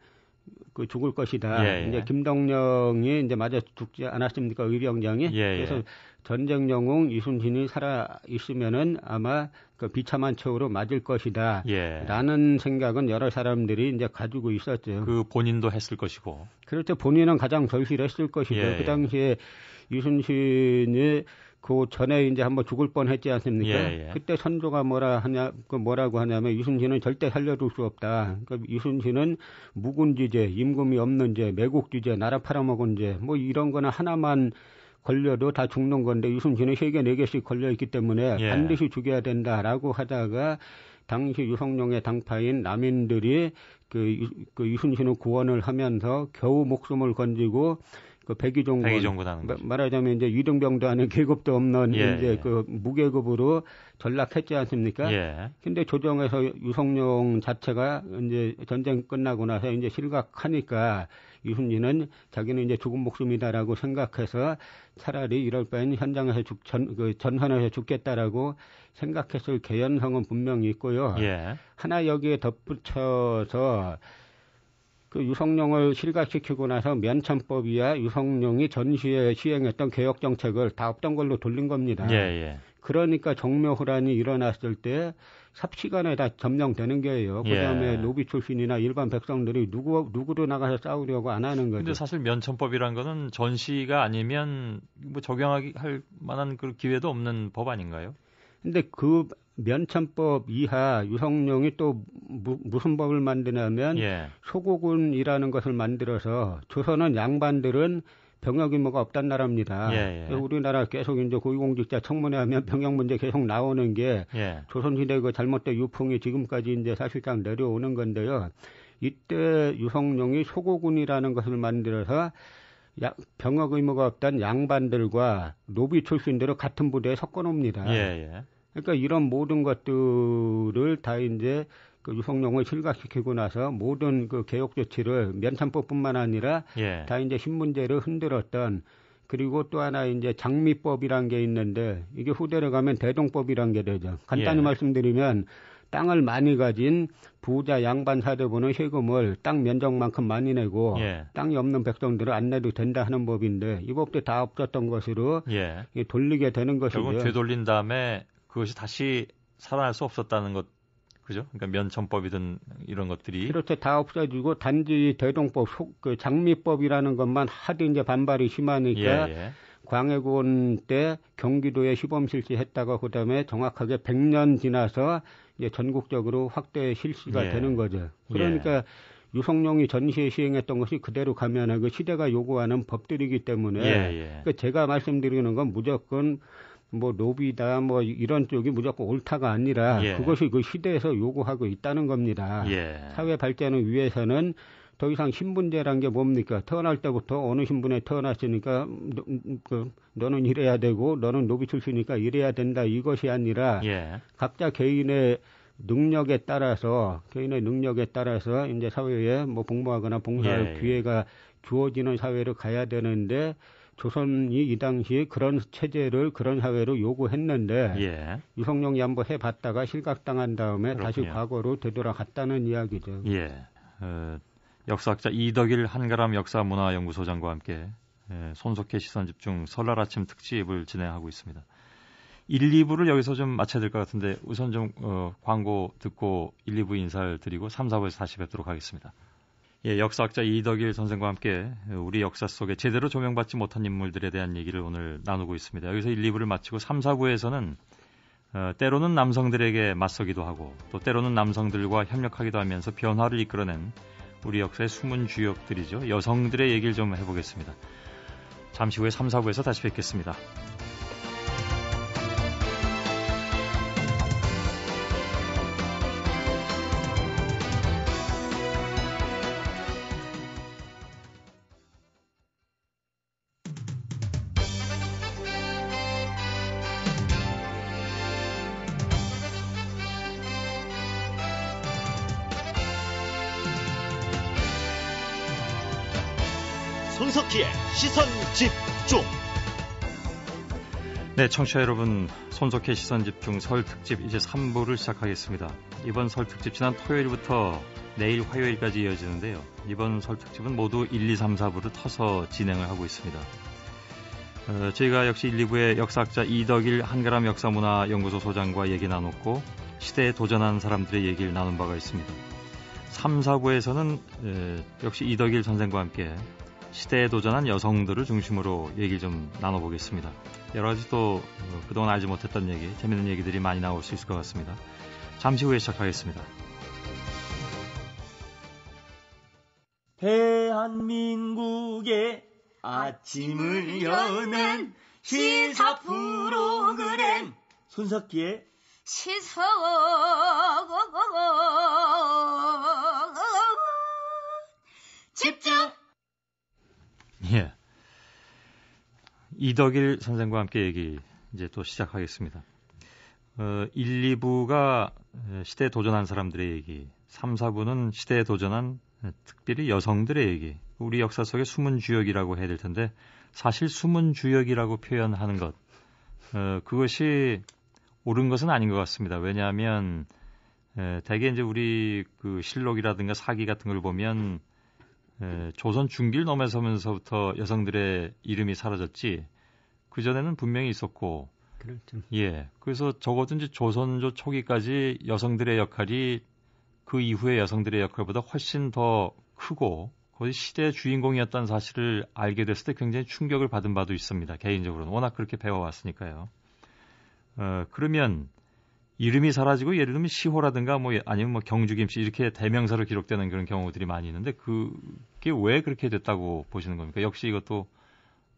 죽을 것이다. 이제 김덕령이 이제 맞아 죽지 않았습니까? 의병장이. 그래서 전쟁 영웅 이순신이 살아 있으면은 아마 비참한 처우로 맞을 것이다. 라는 생각은 여러 사람들이 이제 가지고 있었죠. 그 본인도 했을 것이고. 그렇죠. 본인은 가장 절실했을 것이죠. 그 당시에 이순신이 그 전에 이제 한번 죽을 뻔했지 않습니까? 그때 선조가 뭐라고 하냐면 이순신은 절대 살려둘 수 없다. 그러니까 이순신은 묵은지제, 임금이 없는 죄, 매국지제, 나라 팔아먹은 죄, 이런 거는 하나만 걸려도 다 죽는 건데 이순신은 3개, 4개씩 걸려 있기 때문에 반드시 죽여야 된다라고 하다가 당시 유성룡의 당파인 남인들이 그 이순신을 구원을 하면서 겨우 목숨을 건지고 백의종군 말하자면 이제 이등병도 아닌 계급도 없는 이제 무계급으로 전락했지 않습니까? 근데 조정에서 유성룡 자체가 이제 전쟁 끝나고 나서 이제 실각하니까 이순신은 자기는 이제 죽은 목숨이다라고 생각해서 차라리 이럴 바엔 현장에서 전선에서 죽겠다라고 생각했을 개연성은 분명히 있고요. 하나 여기에 덧붙여서 유성룡을 실각시키고 나서 면천법이야 유성룡이 전시에 시행했던 개혁 정책을 다 없던 걸로 돌린 겁니다. 그러니까 정묘호란이 일어났을 때 삽시간에 다 점령되는 거예요. 그다음에 노비 출신이나 일반 백성들이 누구로 나가서 싸우려고 안 하는 거죠. 근데 사실 면천법이란 거는 전시가 아니면 적용할 만한 그 기회도 없는 법 아닌가요? 근데 그 면천법 이하 유성룡이 또 무슨 법을 만드냐면 소고군이라는 것을 만들어서 조선은 양반들은 병역 의무가 없단 나라입니다. 우리나라 계속 이제 고위공직자 청문회 하면 병역 문제 계속 나오는 게 조선시대 그 잘못된 유풍이 지금까지 이제 사실상 내려오는 건데요. 이때 유성룡이 소고군이라는 것을 만들어서 병역 의무가 없던 양반들과 노비 출신들을 같은 부대에 섞어놓습니다. 그러니까 이런 모든 것들을 다 이제 유성룡을 실각시키고 나서 모든 개혁 조치를 면천법뿐만 아니라 다 이제 신문제를 흔들었던 그리고 또 하나 이제 장미법이란 게 있는데 이게 후대로 가면 대동법이란 게 되죠. 간단히 말씀드리면 땅을 많이 가진 부자 양반 사대부는 세금을 땅 면적만큼 많이 내고 땅이 없는 백성들은 안 내도 된다 하는 법인데 이 법도 다 없었던 것으로 돌리게 되는 것이죠. 결국은 되돌린 다음에 그것이 다시 살아날 수 없었다는 것, 그죠? 그러니까 면천법이든 이런 것들이. 그렇죠. 다 없어지고 단지 대동법, 그 장미법이라는 것만 하도 이제 반발이 심하니까 예. 광해군 때 경기도에 시범 실시했다가 그다음에 정확하게 100년 지나서 이제 전국적으로 확대 실시가 예. 되는 거죠. 그러니까 유성룡이 전시에 시행했던 것이 그대로 가면 그 시대가 요구하는 법들이기 때문에 그러니까 제가 말씀드리는 건 무조건 뭐 노비다 뭐 이런 쪽이 무조건 옳다가 아니라 그것이 그 시대에서 요구하고 있다는 겁니다. 사회 발전을 위해서는 더 이상 신분제란 게 뭡니까? 태어날 때부터 어느 신분에 태어났으니까 너는 이래야 되고 너는 노비 출신이니까 이래야 된다 이것이 아니라 각자 개인의 능력에 따라서 이제 사회에 뭐 복무하거나 봉사할 기회가 주어지는 사회로 가야 되는데 조선이 이 당시에 그런 체제를 그런 사회로 요구했는데 유성룡이 한번 해봤다가 실각당한 다음에 그렇군요. 다시 과거로 되돌아갔다는 이야기죠. 역사학자 이덕일 한가람 역사문화연구소장과 함께 손석희 시선집중 설날 아침 특집을 진행하고 있습니다. 1, 2부를 여기서 좀 마쳐야 될 것 같은데 우선 좀 광고 듣고 1, 2부 인사를 드리고 3, 4부에서 다시 뵙도록 하겠습니다. 역사학자 이덕일 선생과 함께 우리 역사 속에 제대로 조명받지 못한 인물들에 대한 얘기를 오늘 나누고 있습니다. 여기서 1, 2부를 마치고 3, 4부에서는 때로는 남성들에게 맞서기도 하고 또 때로는 남성들과 협력하기도 하면서 변화를 이끌어낸 우리 역사의 숨은 주역들이죠. 여성들의 얘기를 좀 해보겠습니다. 잠시 후에 3, 4부에서 다시 뵙겠습니다. 손석희의 시선집중. 네, 청취자 여러분, 손석희 시선집중 설 특집 이제 3부를 시작하겠습니다. 이번 설 특집 지난 토요일부터 내일 화요일까지 이어지는데요. 이번 설 특집은 모두 1, 2, 3, 4부를 터서 진행을 하고 있습니다. 저희가 역시 1, 2부에 역사학자 이덕일 한가람 역사문화연구소 소장과 얘기 나눴고 시대에 도전한 사람들의 얘기를 나눈 바가 있습니다. 3, 4부에서는 역시 이덕일 선생과 함께 시대에 도전한 여성들을 중심으로 얘기를 좀 나눠보겠습니다. 여러 가지 또 그동안 알지 못했던 얘기, 재미있는 얘기들이 많이 나올 수 있을 것 같습니다. 잠시 후에 시작하겠습니다. 대한민국의 아침을 여는 시사 프로그램 손석희의 시선 집중. 이덕일 선생과 함께 얘기 이제 또 시작하겠습니다. 1, 2부가 시대에 도전한 사람들의 얘기, 3, 4부는 시대에 도전한 특별히 여성들의 얘기, 우리 역사 속의 숨은 주역이라고 해야 될 텐데 사실 숨은 주역이라고 표현하는 것, 그것이 옳은 것은 아닌 것 같습니다. 왜냐하면 대개 이제 우리 그 실록이라든가 사기 같은 걸 보면 조선 중기를 넘어서면서부터 여성들의 이름이 사라졌지 그전에는 분명히 있었고 그렇죠. 그래서 적어도 이제 조선조 초기까지 여성들의 역할이 그 이후의 여성들의 역할보다 훨씬 더 크고 거의 시대의 주인공이었다는 사실을 알게 됐을 때 굉장히 충격을 받은 바도 있습니다. 개인적으로는 워낙 그렇게 배워왔으니까요. 그러면 이름이 사라지고 예를 들면 시호라든가 뭐 아니면 뭐 경주김씨 이렇게 대명사로 기록되는 그런 경우들이 많이 있는데 그게 왜 그렇게 됐다고 보시는 겁니까? 역시 이것도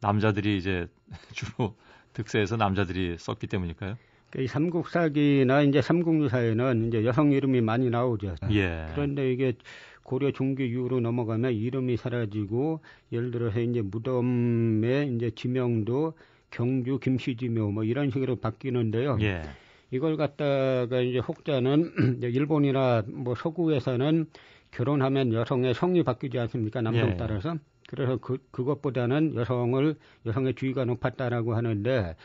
남자들이 이제 주로 득세해서 남자들이 썼기 때문일까요? 이 삼국사기나 이제 삼국유사에는 이제 여성 이름이 많이 나오죠. 그런데 이게 고려 중기 이후로 넘어가면 이름이 사라지고 예를 들어서 이제 무덤의 이제 지명도 경주 김씨지묘 뭐 이런 식으로 바뀌는데요. 이걸 갖다가 이제 혹자는 일본이나 뭐 서구에서는 결혼하면 여성의 성이 바뀌지 않습니까? 남성 따라서. 그래서 그것보다는 여성의 지위가 높았다라고 하는데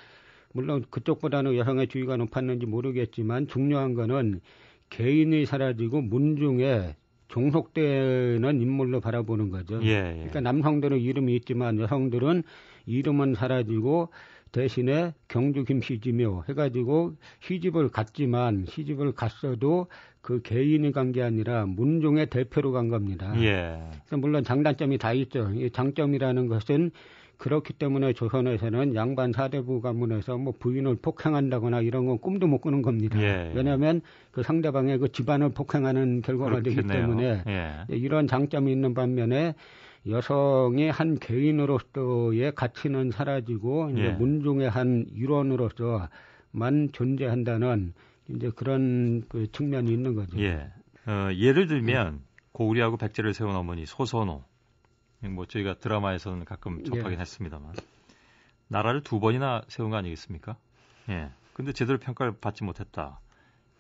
물론 그쪽보다는 여성의 지위가 높았는지 모르겠지만 중요한 거는 개인이 사라지고 문중에 종속되는 인물로 바라보는 거죠. 그러니까 남성들은 이름이 있지만 여성들은 이름은 사라지고 대신에 경주 김시지묘 해가지고 시집을 갔어도 그 개인이 간 게 아니라 문종의 대표로 간 겁니다. 예. 물론 장단점이 다 있죠. 이 장점이라는 것은 그렇기 때문에 조선에서는 양반 사대부 가문에서 뭐 부인을 폭행한다거나 이런 건 꿈도 못 꾸는 겁니다. 예. 왜냐하면 그 상대방의 그 집안을 폭행하는 결과가 되기 때문에 예. 이런 장점이 있는 반면에 여성이 한 개인으로서의 가치는 사라지고 이제 예. 문종의 한 일원으로서만 존재한다는 이제 그런 그 측면이 있는 거죠. 예. 예를 들면 고구려하고 백제를 세운 어머니 소선호. 뭐 저희가 드라마에서는 가끔 접하긴 했습니다만 나라를 2번이나 세운 거 아니겠습니까? 예. 근데 제대로 평가를 받지 못했다.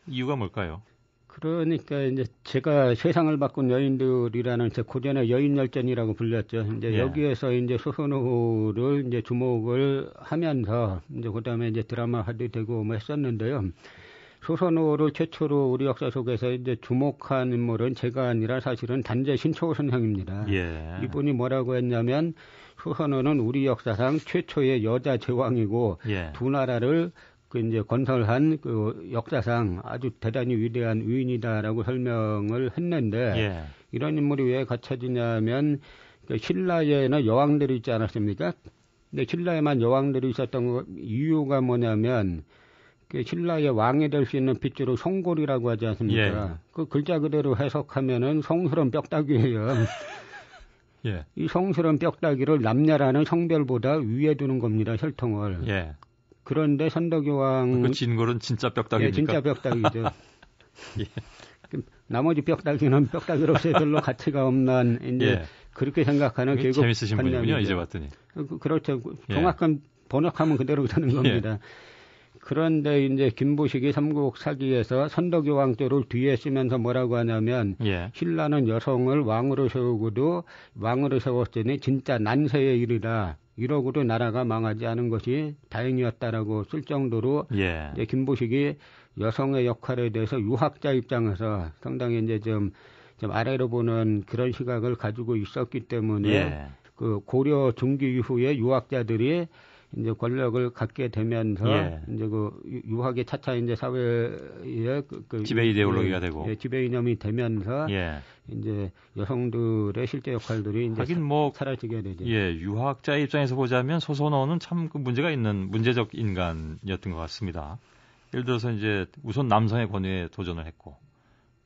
이유가 뭘까요? 그러니까 이제 제가 세상을 바꾼 여인들이라는 제 고전의 여인열전이라고 불렸죠. 이제 예. 여기에서 이제 소선호를 이제 주목을 하면서 이제 그다음에 이제 드라마화도 되고 뭐 했었는데요. 소선호를 최초로 우리 역사 속에서 이제 주목한 인물은 제가 아니라 사실은 단재 신초호 선생입니다. 예. 이분이 뭐라고 했냐면 소선호는 우리 역사상 최초의 여자 제왕이고 예. 두 나라를 그 이제 건설한 그 역사상 아주 대단히 위대한 위인이다라고 설명을 했는데 예. 이런 인물이 왜 갖춰지냐면 그 신라에는 여왕들이 있지 않았습니까? 근데 신라에만 여왕들이 있었던 이유가 뭐냐면 그 신라의 왕이 될 수 있는 핏줄을 송골이라고 하지 않습니까? 예. 그 글자 그대로 해석하면은 성스러운 뼈다귀예요. 예. 이 성스러운 뼈다귀를 남녀라는 성별보다 위에 두는 겁니다. 혈통을. 예. 그런데 선덕여왕 그 진골은 진짜 뼈다귀입니까? 예, 진짜 뼈다귀죠. 예. 나머지 뼈다귀는 뼈다귀로서 별로 가치가 없는 이제 예. 그렇게 생각하는 계급 재밌으신 분이군요. 관념이죠. 이제 봤더니. 그렇죠. 예. 정확한 번역하면 그대로 되는 겁니다. 그런데 이제 김부식이 삼국 사기에서 선덕여왕 조를 뒤에 쓰면서 뭐라고 하냐면 예. 신라는 여성을 왕으로 세우고도 왕으로 세웠으니 진짜 난세의 일이다. 이러고도 나라가 망하지 않은 것이 다행이었다라고 쓸 정도로 예. 이제 김부식이 여성의 역할에 대해서 유학자 입장에서 상당히 이제 좀 아래로 보는 그런 시각을 가지고 있었기 때문에 예. 그 고려 중기 이후에 유학자들이 이제 권력을 갖게 되면서 예. 이제 그 유학의 차차 이제 사회의 그 지배 이데올로기가 되고 지배 이념이 되면서 예. 이제 여성들의 실제 역할들이 이제 하긴 뭐 사라지게 되죠. 예, 유학자 입장에서 보자면 소선호는 참 그 문제가 있는 문제적 인간이었던 것 같습니다. 예를 들어서 이제 우선 남성의 권위에 도전을 했고,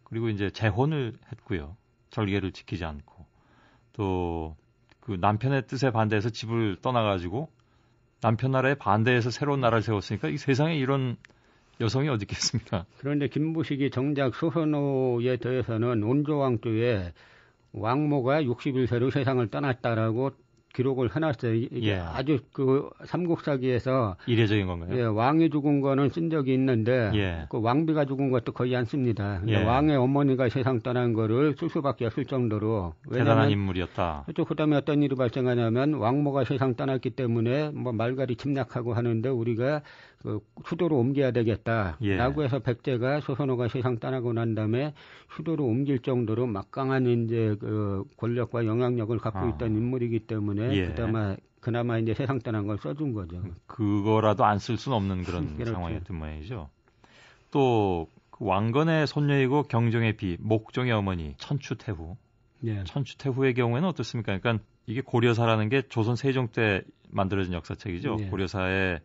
그리고 이제 재혼을 했고요. 절개를 지키지 않고, 또 그 남편의 뜻에 반대해서 집을 떠나가지고 남편 나라에 반대해서 새로운 나라를 세웠으니까 이 세상에 이런 여성이 어디 있겠습니까? 그런데 김부식이 정작 소선호에 대해서는 온조왕조에 왕모가 61세로 세상을 떠났다라고 기록을 해놨어요. 이게 예. 아주 그 삼국사기에서 이례적인 건가요? 예, 왕이 죽은 거는 쓴 적이 있는데 예. 그 왕비가 죽은 것도 거의 안 씁니다. 예. 왕의 어머니가 세상 떠난 거를 쓸 수밖에 없을 정도로 대단한 인물이었다. 또 그다음에 어떤 일이 발생하냐면 왕모가 세상 떠났기 때문에 뭐 말갈이 침략하고 하는데 우리가 그 수도로 옮겨야 되겠다라고 예. 해서 백제가 소선호가 세상 떠나고 난 다음에 수도로 옮길 정도로 막강한 이제 그 권력과 영향력을 갖고 있던 인물이기 때문에 예. 그나마 이제 세상 떠난 걸 써준 거죠. 그거라도 안 쓸 수는 없는 그런 그렇죠. 상황이었던 모양이죠. 또 그 왕건의 손녀이고 경종의 비, 목종의 어머니 천추태후. 예. 천추태후의 경우에는 어떻습니까? 그러니까 이게 고려사라는 게 조선 세종 때 만들어진 역사책이죠. 예. 고려사에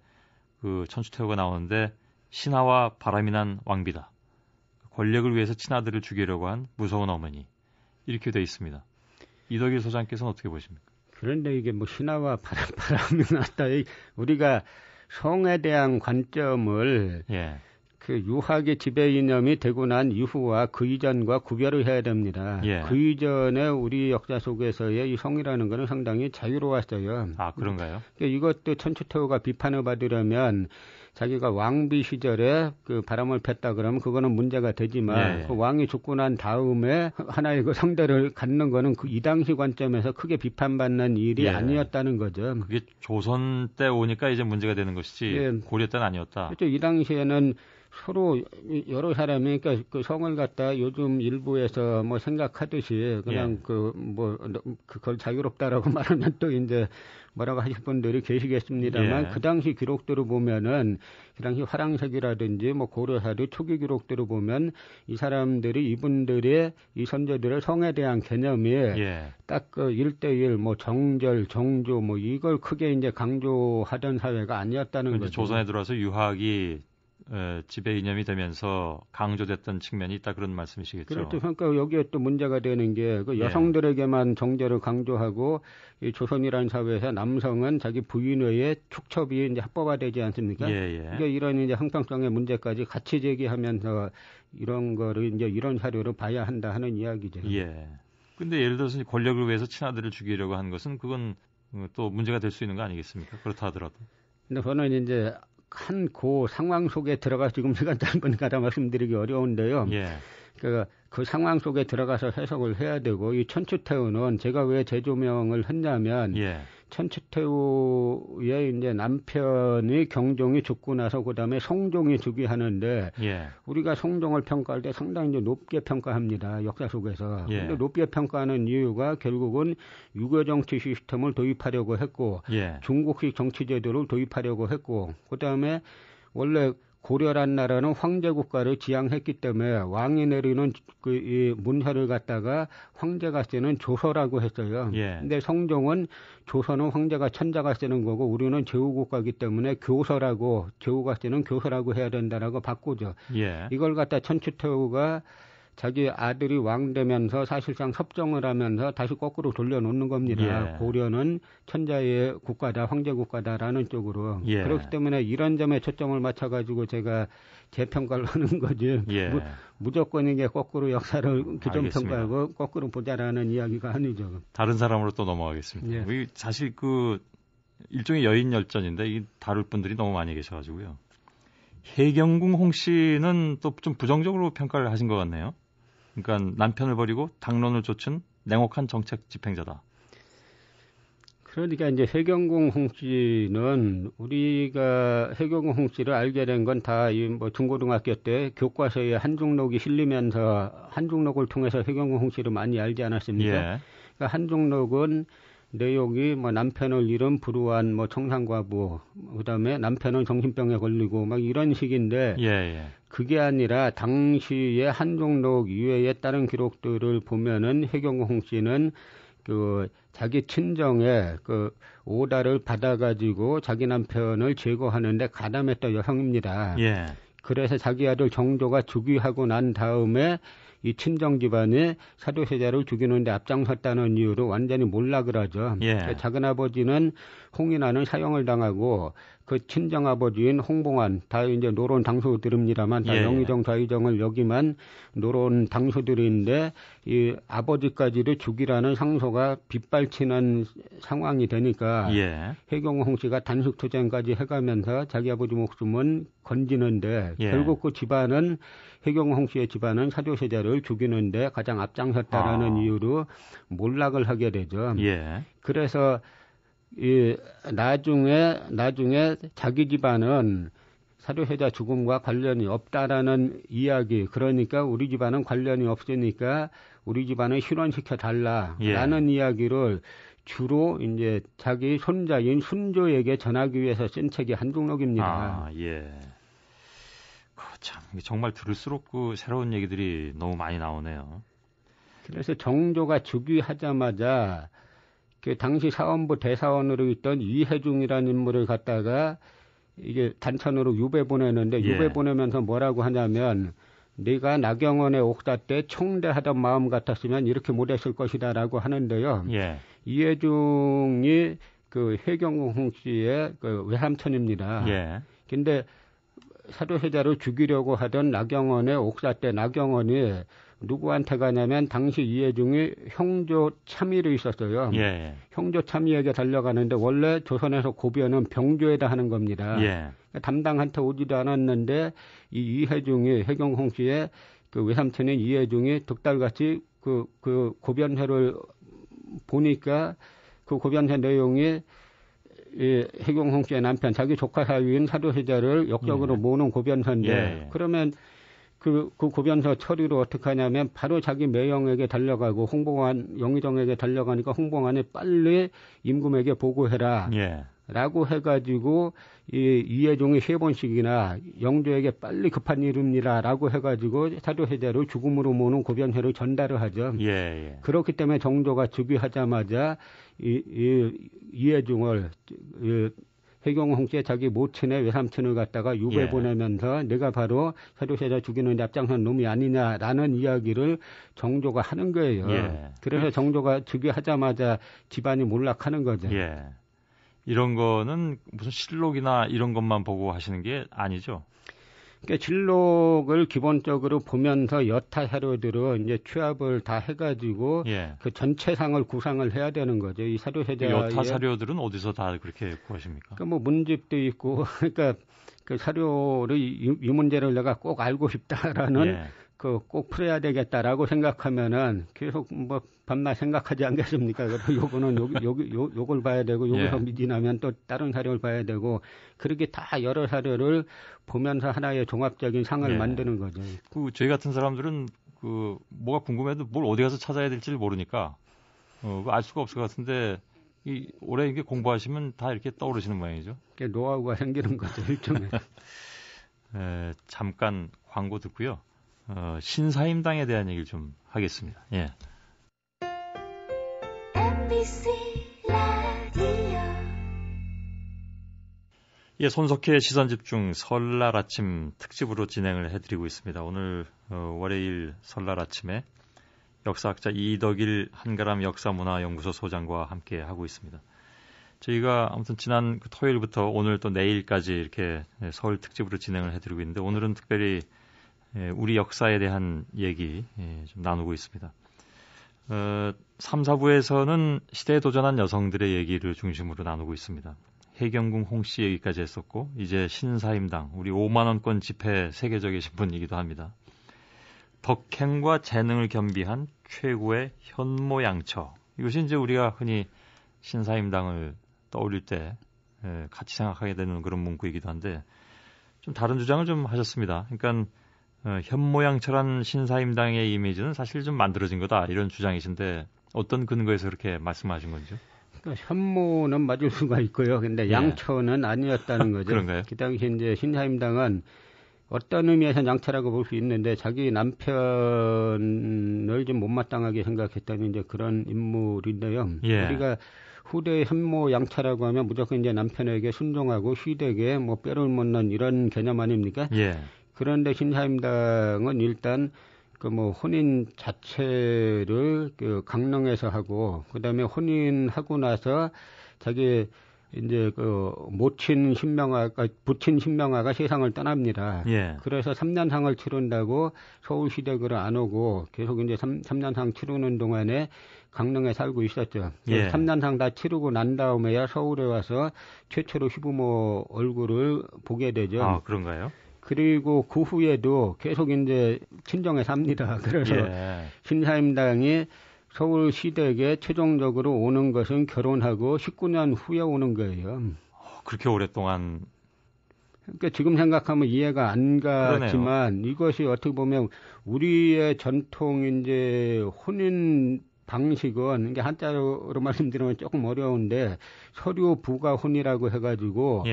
그 천추태후가 나오는데 신하와 바람이 난 왕비다. 권력을 위해서 친아들을 죽이려고 한 무서운 어머니. 이렇게 돼 있습니다. 이덕일 소장께서는 어떻게 보십니까? 그런데 이게 뭐 신하와 바람이 났다. 우리가 성에 대한 관점을 예. 그 유학의 지배 이념이 되고 난 이후와 그 이전과 구별을 해야 됩니다. 예. 그 이전에 우리 역사 속에서의 이 성이라는 것은 상당히 자유로웠어요. 아, 그런가요? 이것도 천추태후가 비판을 받으려면 자기가 왕비 시절에 그 바람을 폈다 그러면 그거는 문제가 되지만 예. 그 왕이 죽고 난 다음에 하나의 그 성대를 갖는 거는 그 이 당시 관점에서 크게 비판받는 일이 예. 아니었다는 거죠. 그게 조선 때 오니까 이제 문제가 되는 것이지 예. 고려 때는 아니었다. 그렇죠. 이 당시에는 서로 여러 사람이 그러니까 그 성을 갖다 요즘 일부에서 뭐 생각하듯이 그냥 예. 그걸 자유롭다라고 말하면 또 이제 뭐라고 하실 분들이 계시겠습니다만 예. 그 당시 기록들을 보면은 그 당시 화랑석이라든지 뭐 고려사료 초기 기록들을 보면 이 사람들이 이분들의 이 선조들의 성에 대한 개념이 예. 딱 그 1대1 뭐 정절, 정조 뭐 이걸 크게 이제 강조하던 사회가 아니었다는 거죠. 조선에 들어와서 유학이 지배 이념이 되면서 강조됐던 측면이 있다 그런 말씀이시겠죠. 그렇죠. 그러니까 여기에 또 문제가 되는 게 그 여성들에게만 정절을 강조하고 이 조선이라는 사회에서 남성은 자기 부인 외에 축첩이 이제 합법화되지 않습니까? 그러니까 이런 이제 형평성의 문제까지 같이 제기하면서 이런 거를 이제 이런 사료를 봐야 한다 하는 이야기죠. 예. 근데 예를 들어서 권력을 위해서 친아들을 죽이려고 하는 것은 그건 또 문제가 될 수 있는 거 아니겠습니까? 그렇다 하더라도. 근데 저는 이제 한 그 상황 속에 들어가 지금 시간 짧으니까 다 말씀드리기 어려운데요. 예. 그 상황 속에 들어가서 해석을 해야 되고 이 천추태후는 제가 왜 재조명을 했냐면 예. 천추태후의 이제 남편이 경종이 죽고 나서 그다음에 성종이 즉위하는데 예. 우리가 성종을 평가할 때 상당히 이제 높게 평가합니다. 역사 속에서. 예. 근데 높게 평가하는 이유가 결국은 유교 정치 시스템을 도입하려고 했고 예. 중국식 정치 제도를 도입하려고 했고 그다음에 원래 고려란 나라는 황제 국가를 지향했기 때문에 왕이 내리는 이 문화를 갖다가 황제가 쓰는 조서라고 했어요. 예. 근데 성종은 조서는 황제가 천자가 쓰는 거고 우리는 제후 국가이기 때문에 교서라고 제후가 쓰는 교서라고 해야 된다라고 바꾸죠. 예. 이걸 갖다 천추태후가 자기 아들이 왕 되면서 사실상 섭정을 하면서 다시 거꾸로 돌려놓는 겁니다. 예. 고려는 천자의 국가다, 황제 국가다라는 쪽으로. 예. 그렇기 때문에 이런 점에 초점을 맞춰가지고 제가 재평가를 하는 거지. 예. 무조건 이게 거꾸로 역사를 알겠습니다. 규정평가하고 거꾸로 보자라는 이야기가 아니죠. 다른 사람으로 또 넘어가겠습니다. 예. 사실 그 일종의 여인 열전인데 이 다룰 분들이 너무 많이 계셔가지고요. 해경궁 홍 씨는 또 좀 부정적으로 평가를 하신 것 같네요. 그러니까 남편을 버리고 당론을 쫓은 냉혹한 정책 집행자다. 그러니까 이제 해경궁 홍 씨는 우리가 해경궁 홍 씨를 알게 된 건 다 뭐 중고등학교 때 교과서에 한중록이 실리면서 한중록을 통해서 해경궁 홍 씨를 많이 알지 않았습니까? 예. 그러니까 한중록은 내용이 뭐 남편을 잃은 불우한 뭐 청산과부, 그다음에 남편은 정신병에 걸리고 막 이런 식인데 예. 그게 아니라 당시의 한중록 이외의 다른 기록들을 보면은 해경궁 홍 씨는 그 자기 친정에 그 오다를 받아가지고 자기 남편을 제거하는데 가담했던 여성입니다. 예. 그래서 자기 아들 정조가 즉위하고 난 다음에 이 친정 집안이 사도세자를 죽이는데 앞장섰다는 이유로 완전히 몰락을 하죠. 예. 작은 아버지는 홍인하는 사형을 당하고 그 친정 아버지인 홍봉안 다 이제 노론 당수들입니다만 다 예. 영의정 좌의정을 여기만 노론 당수들인데 이 아버지까지도 죽이라는 상소가 빗발치는 상황이 되니까 예. 해경궁 홍 씨가 단식투쟁까지 해가면서 자기 아버지 목숨은 건지는데 예. 결국 그 집안은 해경궁 홍 씨의 집안은 사도세자를 죽이는데 가장 앞장섰다라는 이유로 몰락을 하게 되죠. 예. 그래서 이 나중에 자기 집안은 사도세자 죽음과 관련이 없다라는 이야기. 그러니까 우리 집안은 관련이 없으니까 우리 집안을 실현시켜 달라라는 이야기를 주로 이제 자기 손자인 순조에게 전하기 위해서 쓴 책이 한중록입니다. 아, 예. 참 정말 들을수록 그 새로운 얘기들이 너무 많이 나오네요. 그래서 정조가 즉위하자마자 그 당시 사원부 대사원으로 있던 이해중이라는 인물을 갖다가 이게 단천으로 유배 보내는데 유배 보내면서 뭐라고 하냐면 네가 나경원의 옥사 때 청대하던 마음 같았으면 이렇게 못했을 것이다라고 하는데요. 예. 이해중이 그 해경궁 홍 씨의 그 외삼촌입니다. 예. 근데 사도세자를 죽이려고 하던 나경원의 옥사 때 나경원이 누구한테 가냐면 당시 이해중이 형조 참의로 있었어요. 예. 형조 참의에게 달려가는데 원래 조선에서 고변은 병조에다 하는 겁니다. 예. 담당한테 오지도 않았는데 이 이해중이 해경궁 씨의 그 외삼촌인 이해중이 득달같이 그 고변회를 보니까 그 고변회 내용이 이 해경홍 씨의 남편 자기 조카 사위인 사도세자를 역적으로 모는 고변서인데 그러면 그 고변서 처리로 어떻게 하냐면 바로 자기 매형에게 달려가고 홍봉안 영의정에게 달려가니까 홍봉안이 빨리 임금에게 보고해라. 라고 해가지고 이해종이 3번씩이나 영조에게 빨리 급한 일입니다라고 해가지고 사도세자를 죽음으로 모는 고변서를 전달을 하죠. 그렇기 때문에 정조가 즉위하자마자 이해종을 해경홍 씨의 자기 모친의 외삼촌을 갖다가 유배 보내면서 내가 바로 사도세자 죽이는 데 앞장선 놈이 아니냐라는 이야기를 정조가 하는 거예요. 그래서 정조가 즉위하자마자 집안이 몰락하는 거죠. 이런 거는 무슨 실록이나 이런 것만 보고 하시는 게 아니죠? 그러니까 실록을 기본적으로 보면서 여타 사료들은 이제 취합을 다 해가지고 그 전체상을 구상을 해야 되는 거죠. 이 사료세자의 여타 사료들은 어디서 다 그렇게 구하십니까? 그러니까 뭐 문집도 있고, 그러니까 그 사료를 이 문제를 내가 꼭 알고 싶다라는 그 꼭 풀어야 되겠다라고 생각하면은 계속 뭐 밤낮 생각하지 않겠습니까? 그래서 요거는 요걸 봐야 되고 요거서 미진하면 또 다른 사료를 봐야 되고 그렇게 다 여러 사료를 보면서 하나의 종합적인 상을 만드는 거죠. 그 저희 같은 사람들은 그 뭐가 궁금해도 뭘 어디 가서 찾아야 될지를 모르니까 알 수가 없을 것 같은데 올해 이게 공부하시면 다 이렇게 떠오르시는 모양이죠. 그게 노하우가 생기는 거죠, 일종의. 잠깐 광고 듣고요. 신사임당에 대한 얘기를 좀 하겠습니다. MBC 라디오 손석희의 시선집중 설날 아침 특집으로 진행을 해드리고 있습니다. 오늘 월요일 설날 아침에 역사학자 이덕일 한가람 역사문화연구소 소장과 함께 하고 있습니다. 저희가 아무튼 지난 토요일부터 오늘 또 내일까지 이렇게 설 특집으로 진행을 해드리고 있는데 오늘은 특별히 우리 역사에 대한 얘기 좀 나누고 있습니다. 3, 4부에서는 시대에 도전한 여성들의 얘기를 중심으로 나누고 있습니다. 해경궁 홍씨 얘기까지 했었고 이제 신사임당, 우리 5만 원권 집회 세계적인 신분이기도 합니다. 덕행과 재능을 겸비한 최고의 현모양처. 이것이 이제 우리가 흔히 신사임당을 떠올릴 때 같이 생각하게 되는 그런 문구이기도 한데 좀 다른 주장을 좀 하셨습니다. 그러니까 현모양처란 신사임당의 이미지는 사실 좀 만들어진 거다 이런 주장이신데 어떤 근거에서 그렇게 말씀하신 건지요? 그러니까 현모는 맞을 수가 있고요. 근데 양처는 아니었다는 거죠. 그런가요? 그 당시 이제 신사임당은 어떤 의미에서 양처라고 볼 수 있는데 자기 남편을 좀 못마땅하게 생각했다는 이제 그런 인물인데요. 우리가 후대 현모 양처라고 하면 무조건 이제 남편에게 순종하고 시댁에 뭐 뼈를 묻는 이런 개념 아닙니까? 그런데 신사임당은 일단 그 뭐 혼인 자체를 그 강릉에서 하고 그다음에 혼인하고 나서 자기 이제 그 모친 신명아가 부친 신명아가 세상을 떠납니다. 그래서 3년상을 치른다고 서울시댁으로 안 오고 계속 이제 3년상 치르는 동안에 강릉에 살고 있었죠. 3년상 다 치르고 난 다음에야 서울에 와서 최초로 시부모 얼굴을 보게 되죠. 아, 그런가요? 그리고 그 후에도 계속 이제 친정에 삽니다. 그래서 신사임당이 서울 시댁에 최종적으로 오는 것은 결혼하고 19년 후에 오는 거예요. 그렇게 오랫동안. 그러니까 지금 생각하면 이해가 안 가지만 그러네요. 이것이 어떻게 보면 우리의 전통 이제 혼인 방식은 이게 한자로 말씀드리면 조금 어려운데 서류 부가 혼이라고 해가지고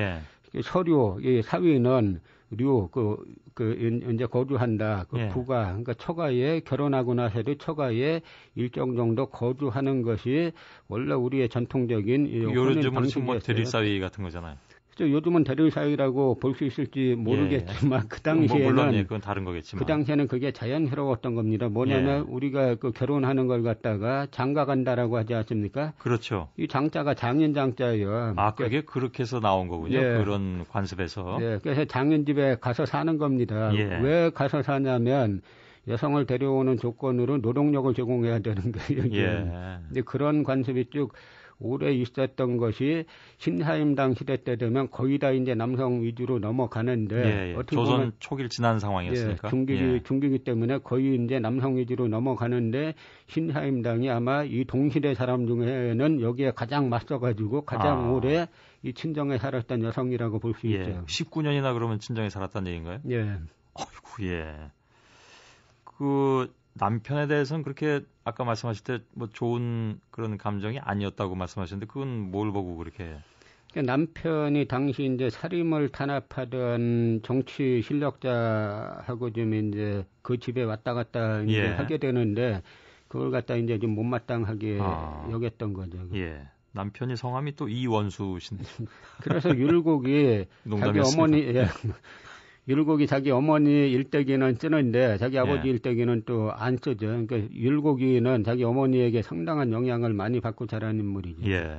서류 이 사위는 이제 거주한다. 부가, 그러니까 처가에 결혼하고 나서도 처가에 일정 정도 거주하는 것이 원래 우리의 전통적인 요즘은 뭐 대릴사위 같은 거잖아요. 요즘은 대릴사위라고 볼 수 있을지 모르겠지만 그 당시에는 물론 그건 다른 거겠지만 그 당시에는 그게 자연스러웠던 겁니다. 뭐냐면 우리가 그 결혼하는 걸 갖다가 장가 간다라고 하지 않습니까? 그렇죠. 이 장자가 장인 장자예요. 아, 그게 그렇게 해서 나온 거군요. 그런 관습에서. 그래서 장인 집에 가서 사는 겁니다. 왜 가서 사냐면 여성을 데려오는 조건으로 노동력을 제공해야 되는 거예요. 근데 그런 관습이 쭉 오래 있었던 것이 신사임당 시대 때 되면 거의 다 이제 남성 위주로 넘어가는데 어떻게 조선 보면 초기를 지난 상황이었으니까 중기기 때문에 거의 이제 남성 위주로 넘어가는데 신사임당이 아마 이 동시대 사람 중에는 여기에 가장 맞서가지고 가장 오래 이 친정에 살았던 여성이라고 볼 수 예. 있죠. 19년이나 그러면 친정에 살았다는 얘기인가요? 예. 어이구, 예. 그 남편에 대해서는 그렇게 아까 말씀하실 때 뭐 좋은 그런 감정이 아니었다고 말씀하셨는데 그건 뭘 보고 그렇게? 남편이 당시 이제 살림을 탄압하던 정치 실력자하고 좀 이제 그 집에 왔다 갔다 이제 예. 하게 되는데 그걸 갖다 이제 좀 못마땅하게 여겼던 거죠. 예. 남편이 성함이 또 이원수신데. 그래서 율곡이 자기 어머니, 예, 율곡이 자기 어머니 일대기는 쓰는데 자기 아버지 예. 일대기는 또 안 쓰죠. 그러니까 율곡이는 자기 어머니에게 상당한 영향을 많이 받고 자란 인물이죠. 예.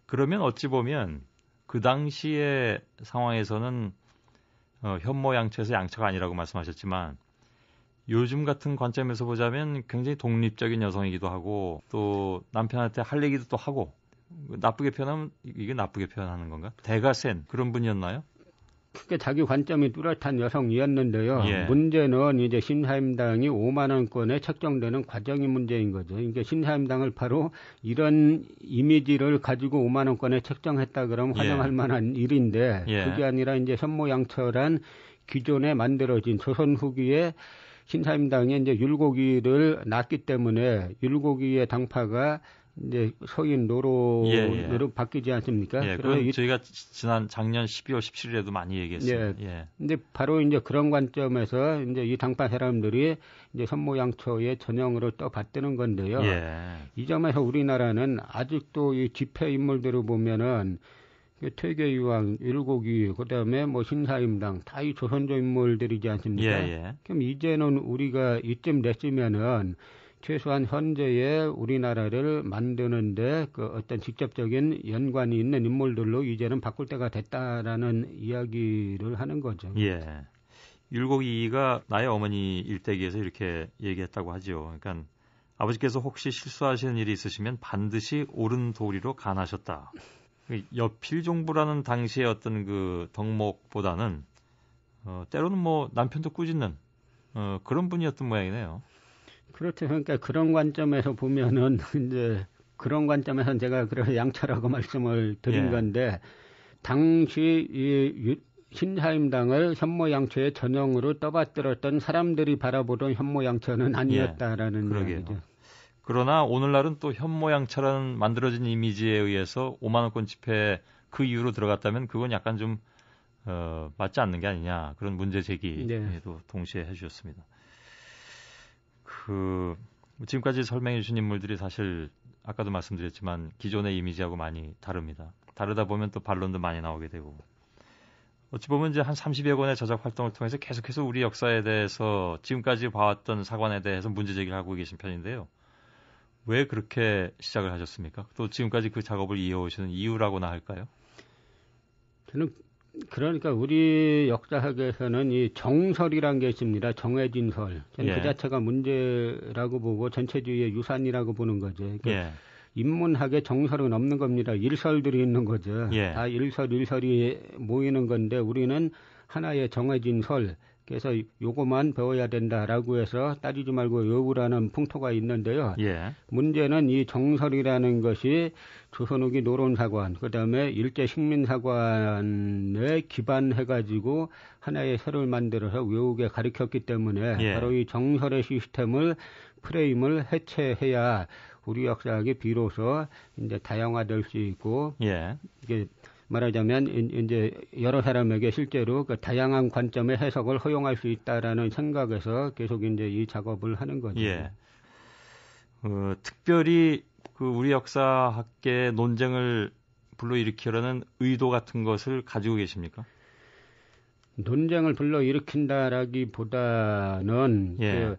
그러면 어찌 보면 그 당시의 상황에서는 현모양처에서 양처가 아니라고 말씀하셨지만 요즘 같은 관점에서 보자면 굉장히 독립적인 여성이기도 하고 또 남편한테 할 얘기도 또 하고 나쁘게 표현하면 이게 나쁘게 표현하는 건가? 대가 센 그런 분이었나요? 크게 자기 관점이 뚜렷한 여성이었는데요. 예. 문제는 이제 신사임당이 5만 원권에 책정되는 과정이 문제인 거죠. 그러니까 신사임당을 바로 이런 이미지를 가지고 5만 원권에 책정했다 그러면 환영할 만한 일인데 그게 아니라 이제 현모양처란 기존에 만들어진 조선 후기에 신사임당이 이제 율곡이를 낳기 때문에 율곡이의 당파가 이제 서인 노로로 바뀌지 않습니까? 예, 그건 저희가 지난 작년 12월 17일에도 많이 얘기했어요. 예. 근데 바로 이제 그런 관점에서 이제 이 당파 사람들이 이제 현모양처의 전형으로 떠받드는 건데요. 예. 이 점에서 우리나라는 아직도 이 집회 인물들을 보면은 퇴계유왕, 율곡이, 그다음에 뭐 신사임당 다 이 조선조 인물들이지 않습니까? 예. 그럼 이제는 우리가 이쯤 됐으면은 최소한 현재의 우리나라를 만드는데 그 어떤 직접적인 연관이 있는 인물들로 이제는 바꿀 때가 됐다라는 이야기를 하는 거죠. 예. 율곡이가 나의 어머니 일대기에서 이렇게 얘기했다고 하죠. 그러니까 아버지께서 혹시 실수하시는 일이 있으시면 반드시 옳은 도리로 간하셨다. 여필종부라는 당시의 어떤 그 덕목보다는 때로는 뭐 남편도 꾸짖는 그런 분이었던 모양이네요. 그렇죠. 그러니까 그런 관점에서 보면은 이제 그런 관점에서는 제가 그래서 양처라고 말씀을 드린 건데 당시 이 신사임당을 현모양처의 전형으로 떠받들었던 사람들이 바라보던 현모양처는 아니었다라는 이야기죠. 그러나 오늘날은 또 현모양처럼 만들어진 이미지에 의해서 5만 원권 집회에 그 이유로 들어갔다면 그건 약간 좀 맞지 않는 게 아니냐 그런 문제 제기도 동시에 해주셨습니다. 지금까지 설명해 주신 인물들이 사실 아까도 말씀드렸지만 기존의 이미지하고 많이 다릅니다. 다르다 보면 또 반론도 많이 나오게 되고 어찌 보면 이제 한 30여 권의 저작 활동을 통해서 계속해서 우리 역사에 대해서 지금까지 봐왔던 사관에 대해서 문제 제기를 하고 계신 편인데요. 왜 그렇게 시작을 하셨습니까? 또 지금까지 그 작업을 이어오시는 이유라고나 할까요? 저는 그러니까 우리 역사학에서는 이 정설이라는 게 있습니다. 정해진 설. 저는 그 자체가 문제라고 보고 전체주의의 유산이라고 보는 거죠. 그러니까 인문학에 정설은 없는 겁니다. 일설들이 있는 거죠. 다 일설이 모이는 건데 우리는 하나의 정해진 설. 그래서 요거만 배워야 된다라고 해서 따지지 말고 외우라는 풍토가 있는데요. 문제는 이 정설이라는 것이 조선 후기 노론사관, 그다음에 일제 식민사관에 기반해가지고 하나의 설을 만들어서 외우게 가르쳤기 때문에 바로 이 정설의 시스템을 프레임을 해체해야 우리 역사학이 비로소 이제 다양화될 수 있고 이게 말하자면 이제 여러 사람에게 실제로 그 다양한 관점의 해석을 허용할 수 있다라는 생각에서 계속 이제 이 작업을 하는 거죠. 특별히 그 우리 역사학계의 논쟁을 불러일으키려는 의도 같은 것을 가지고 계십니까? 논쟁을 불러일으킨다라기보다는 그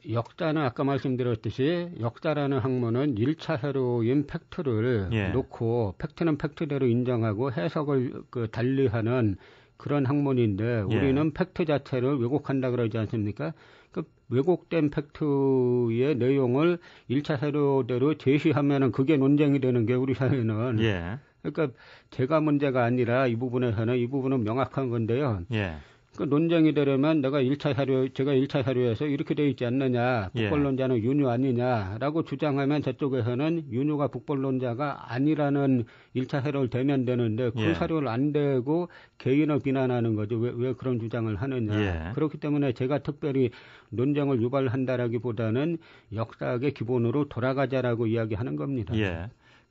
역사는 아까 말씀드렸듯이 역사라는 학문은 1차 회로인 팩트를 놓고 팩트는 팩트대로 인정하고 해석을 그 달리하는 그런 학문인데 우리는 팩트 자체를 왜곡한다 그러지 않습니까? 그 왜곡된 팩트의 내용을 1차 회로대로 제시하면은 그게 논쟁이 되는 게 우리 사회는 그러니까 제가 문제가 아니라 이 부분은 명확한 건데요. 그 논쟁이 되려면 제가 1차 사료에서 이렇게 돼 있지 않느냐, 북벌론자는 윤유 아니냐라고 주장하면 저쪽에서는 윤유가 북벌론자가 아니라는 1차 사료를 대면 되는데 그 사료를 안 대고 개인을 비난하는 거죠. 왜 그런 주장을 하느냐. 그렇기 때문에 제가 특별히 논쟁을 유발한다라기보다는 역사학의 기본으로 돌아가자라고 이야기하는 겁니다.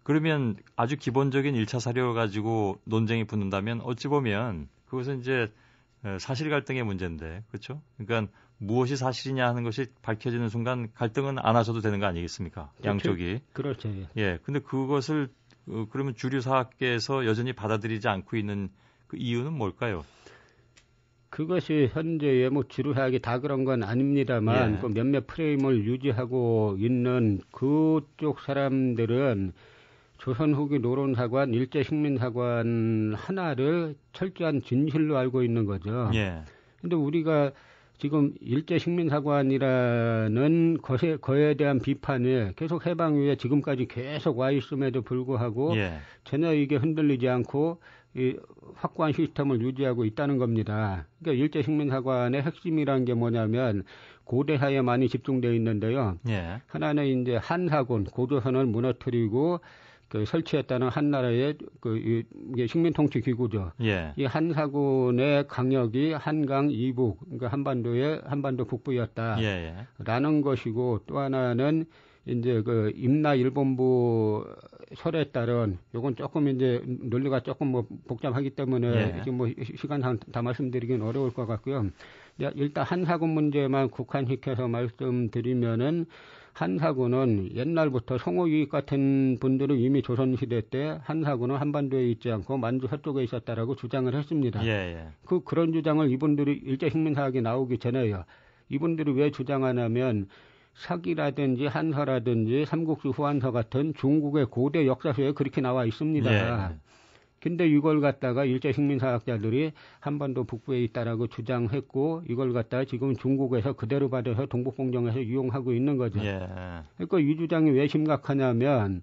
그러면 아주 기본적인 1차 사료 가지고 논쟁이 붙는다면 어찌 보면 그것은 이제 사실 갈등의 문제인데, 그렇죠? 그러니까 무엇이 사실이냐 하는 것이 밝혀지는 순간 갈등은 안 하셔도 되는 거 아니겠습니까? 양쪽이. 그렇죠. 근데 그것을 그러면 주류 사학계에서 여전히 받아들이지 않고 있는 그 이유는 뭘까요? 그것이 현재의 뭐 주류 사학이 다 그런 건 아닙니다만 그 몇몇 프레임을 유지하고 있는 그쪽 사람들은 조선 후기 노론사관, 일제식민사관 하나를 철저한 진실로 알고 있는 거죠. 근데 우리가 지금 일제식민사관이라는 것에 대한 비판이 계속 해방 이후에 지금까지 계속 와 있음에도 불구하고 전혀 이게 흔들리지 않고 이 확고한 시스템을 유지하고 있다는 겁니다. 그러니까 일제식민사관의 핵심이라는 게 뭐냐면 고대사에 많이 집중되어 있는데요. 하나는 이제 한사군, 고조선을 무너뜨리고 설치했다는 한나라의 이게 식민통치 기구죠. 이 한사군의 강역이 한강 이북, 그러니까 한반도 북부였다라는 것이고, 또 하나는 이제 그 임나 일본부 설에 따른, 요건 조금 이제 논리가 조금 뭐 복잡하기 때문에 지금 뭐 시간상 다 말씀드리긴 어려울 것 같고요. 일단 한사군 문제만 국한시켜서 말씀드리면은, 한사군은 옛날부터 송호유익 같은 분들은 이미 조선시대 때 한사군은 한반도에 있지 않고 만주 서쪽에 있었다라고 주장을 했습니다. 그런 주장을 이분들이 일제식민사학이 나오기 전에요. 이분들이 왜 주장하냐면 사기라든지 한서라든지 삼국지 후한서 같은 중국의 고대 역사서에 그렇게 나와 있습니다. 근데 이걸 갖다가 일제식민사학자들이 한반도 북부에 있다라고 주장했고, 이걸 갖다가 지금 중국에서 그대로 받아서 동북공정에서 이용하고 있는 거죠. 그러니까 이 주장이 왜 심각하냐면,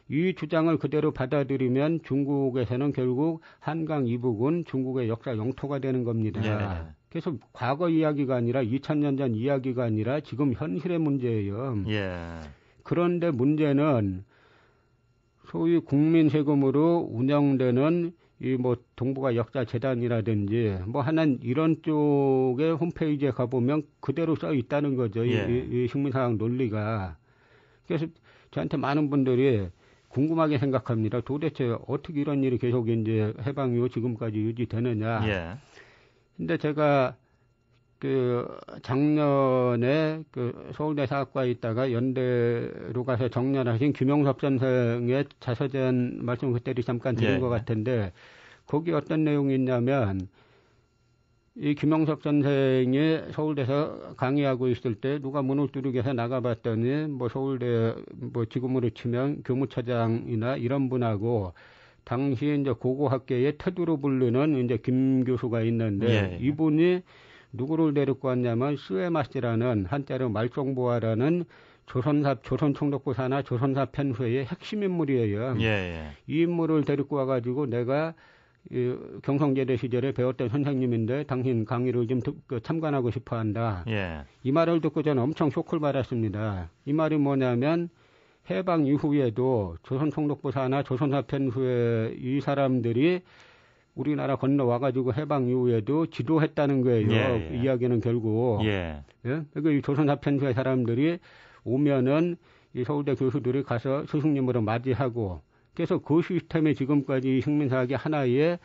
이 주장을 그대로 받아들이면 중국에서는 결국 한강 이북은 중국의 역사 영토가 되는 겁니다. 그래서 과거 이야기가 아니라 2000년 전 이야기가 아니라 지금 현실의 문제예요. 그런데 문제는 소위 국민 세금으로 운영되는 이 뭐 동북아 역사 재단이라든지 뭐 하는 이런 쪽의 홈페이지에 가보면 그대로 써 있다는 거죠. 이 식민사학 논리가. 그래서 저한테 많은 분들이 궁금하게 생각합니다. 도대체 어떻게 이런 일이 계속 이제 해방 이후 지금까지 유지되느냐. 근데 제가 작년에 서울대 사학과에 있다가 연대로 가서 정년하신 김용섭 선생의 자서전 말씀 그때도 잠깐 드린 것 같은데, 거기 어떤 내용이 있냐면, 이 김용섭 선생이 서울대에서 강의하고 있을 때 누가 문을 두르게 해서 나가봤더니, 뭐 서울대, 뭐 지금으로 치면 교무처장이나 이런 분하고, 당시 이제 고고학계의 태두로 부르는 이제 김 교수가 있는데, 이분이 누구를 데리고 왔냐면 스웨마시라는 한자로 말종보아라는 조선총독부 산하 조선사 편수의 핵심 인물이에요. 이 인물을 데리고 와가지고 내가 경성제대 시절에 배웠던 선생님인데 당신 강의를 좀 참관하고 싶어한다. 이 말을 듣고 저는 엄청 쇼크를 받았습니다. 이 말이 뭐냐면 해방 이후에도 조선총독부 산하 조선사 편수의 이 사람들이 우리나라 건너와가지고 해방 이후에도 지도했다는 거예요. 이야기는 결국. 그러니까 이 조선사 편수의 사람들이 오면은 이 서울대 교수들이 가서 스승님으로 맞이하고, 그래서 그 시스템이 지금까지 식민사학의 하나의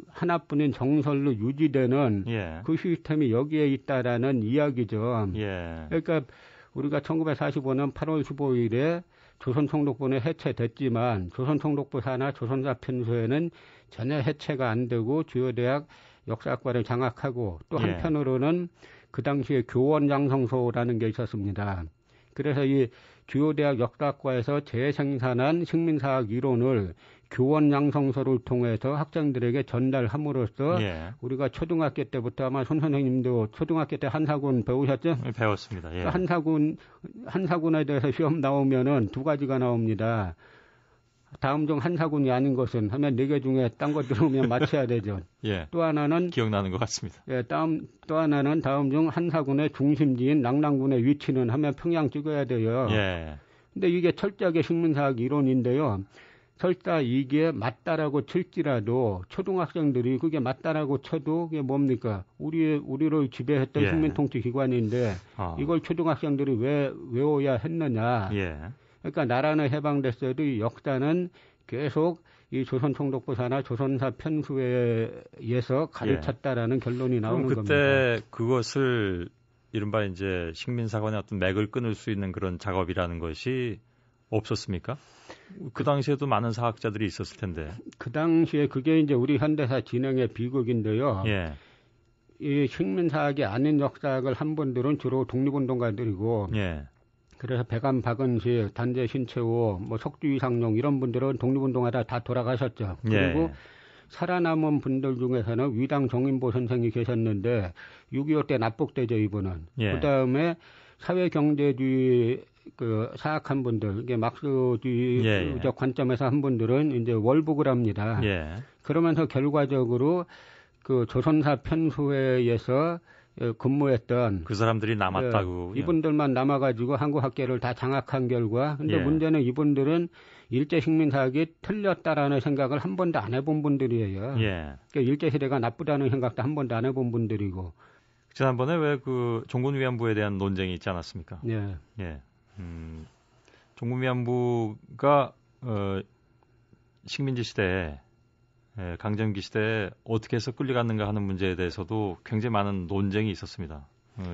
하나뿐인 정설로 유지되는 그 시스템이 여기에 있다라는 이야기죠. 그러니까 우리가 1945년 8월 15일에 조선총독부는 해체됐지만 조선총독부 산하 조선사 편수에는 전혀 해체가 안 되고 주요 대학 역사학과를 장악하고, 또 한편으로는 그 당시에 교원양성소라는 게 있었습니다. 그래서 이 주요 대학 역사학과에서 재생산한 식민사학 이론을 교원양성소를 통해서 학생들에게 전달함으로써 우리가 초등학교 때부터 아마 손 선생님도 초등학교 때 한사군 배우셨죠? 배웠습니다. 한사군에 대해서 시험 나오면은 두 가지가 나옵니다. 다음 중 한사군이 아닌 것은 하면 4개 중에 딴 거 들어오면 맞춰야 되죠. 예. 또 하나는 기억나는 것 같습니다. 예, 또 하나는 다음 중 한사군의 중심지인 낙랑군의 위치는 하면 평양 찍어야 돼요. 예. 근데 이게 철저하게 식민사학 이론인데요. 설사 이게 맞다라고 칠지라도 초등학생들이 그게 맞다라고 쳐도 그게 뭡니까? 우리를 지배했던 예. 식민통치 기관인데 이걸 초등학생들이 왜 외워야 했느냐? 예. 그러니까 나라는 해방됐어도 이 역사는 계속 이 조선총독부사나 조선사 편수에 의해서 가르쳤다라는 결론이 나오는 그럼 겁니다. 그때 그것을 이른바 이제 식민사관의 어떤 맥을 끊을 수 있는 그런 작업이라는 것이 없었습니까? 그 당시에도 많은 사학자들이 있었을 텐데. 그 당시에 그게 이제 우리 현대사 진행의 비극인데요. 예. 이 식민사학이 아닌 역사학을 한 분들은 주로 독립운동가들이고, 예. 그래서 배감 박은식, 단재 신채호, 뭐 석주 이상용 이런 분들은 독립운동하다 다 돌아가셨죠. 그리고 예. 살아남은 분들 중에서는 위당 정인보 선생이 계셨는데 6.25 때 납북되죠, 이분은. 예. 그다음에 사회경제주의 그 사학한 분들, 이게 막스주의적 예. 관점에서 한 분들은 이제 월북을 합니다. 예. 그러면서 결과적으로 그 조선사 편수회에서 근무했던 그 사람들이 남았다고. 이분들만 남아가지고 한국 학계를 다 장악한 결과, 근데 예. 문제는 이분들은 일제식민사학이 틀렸다라는 생각을 한 번도 안 해본 분들이에요. 예. 그러니까 일제시대가 나쁘다는 생각도 한 번도 안 해본 분들이고. 지난번에 왜 그 종군위안부에 대한 논쟁이 있지 않았습니까? 예. 예. 종군위안부가 식민지 시대에 강점기 시대에 어떻게 해서 끌려갔는가 하는 문제에 대해서도 굉장히 많은 논쟁이 있었습니다.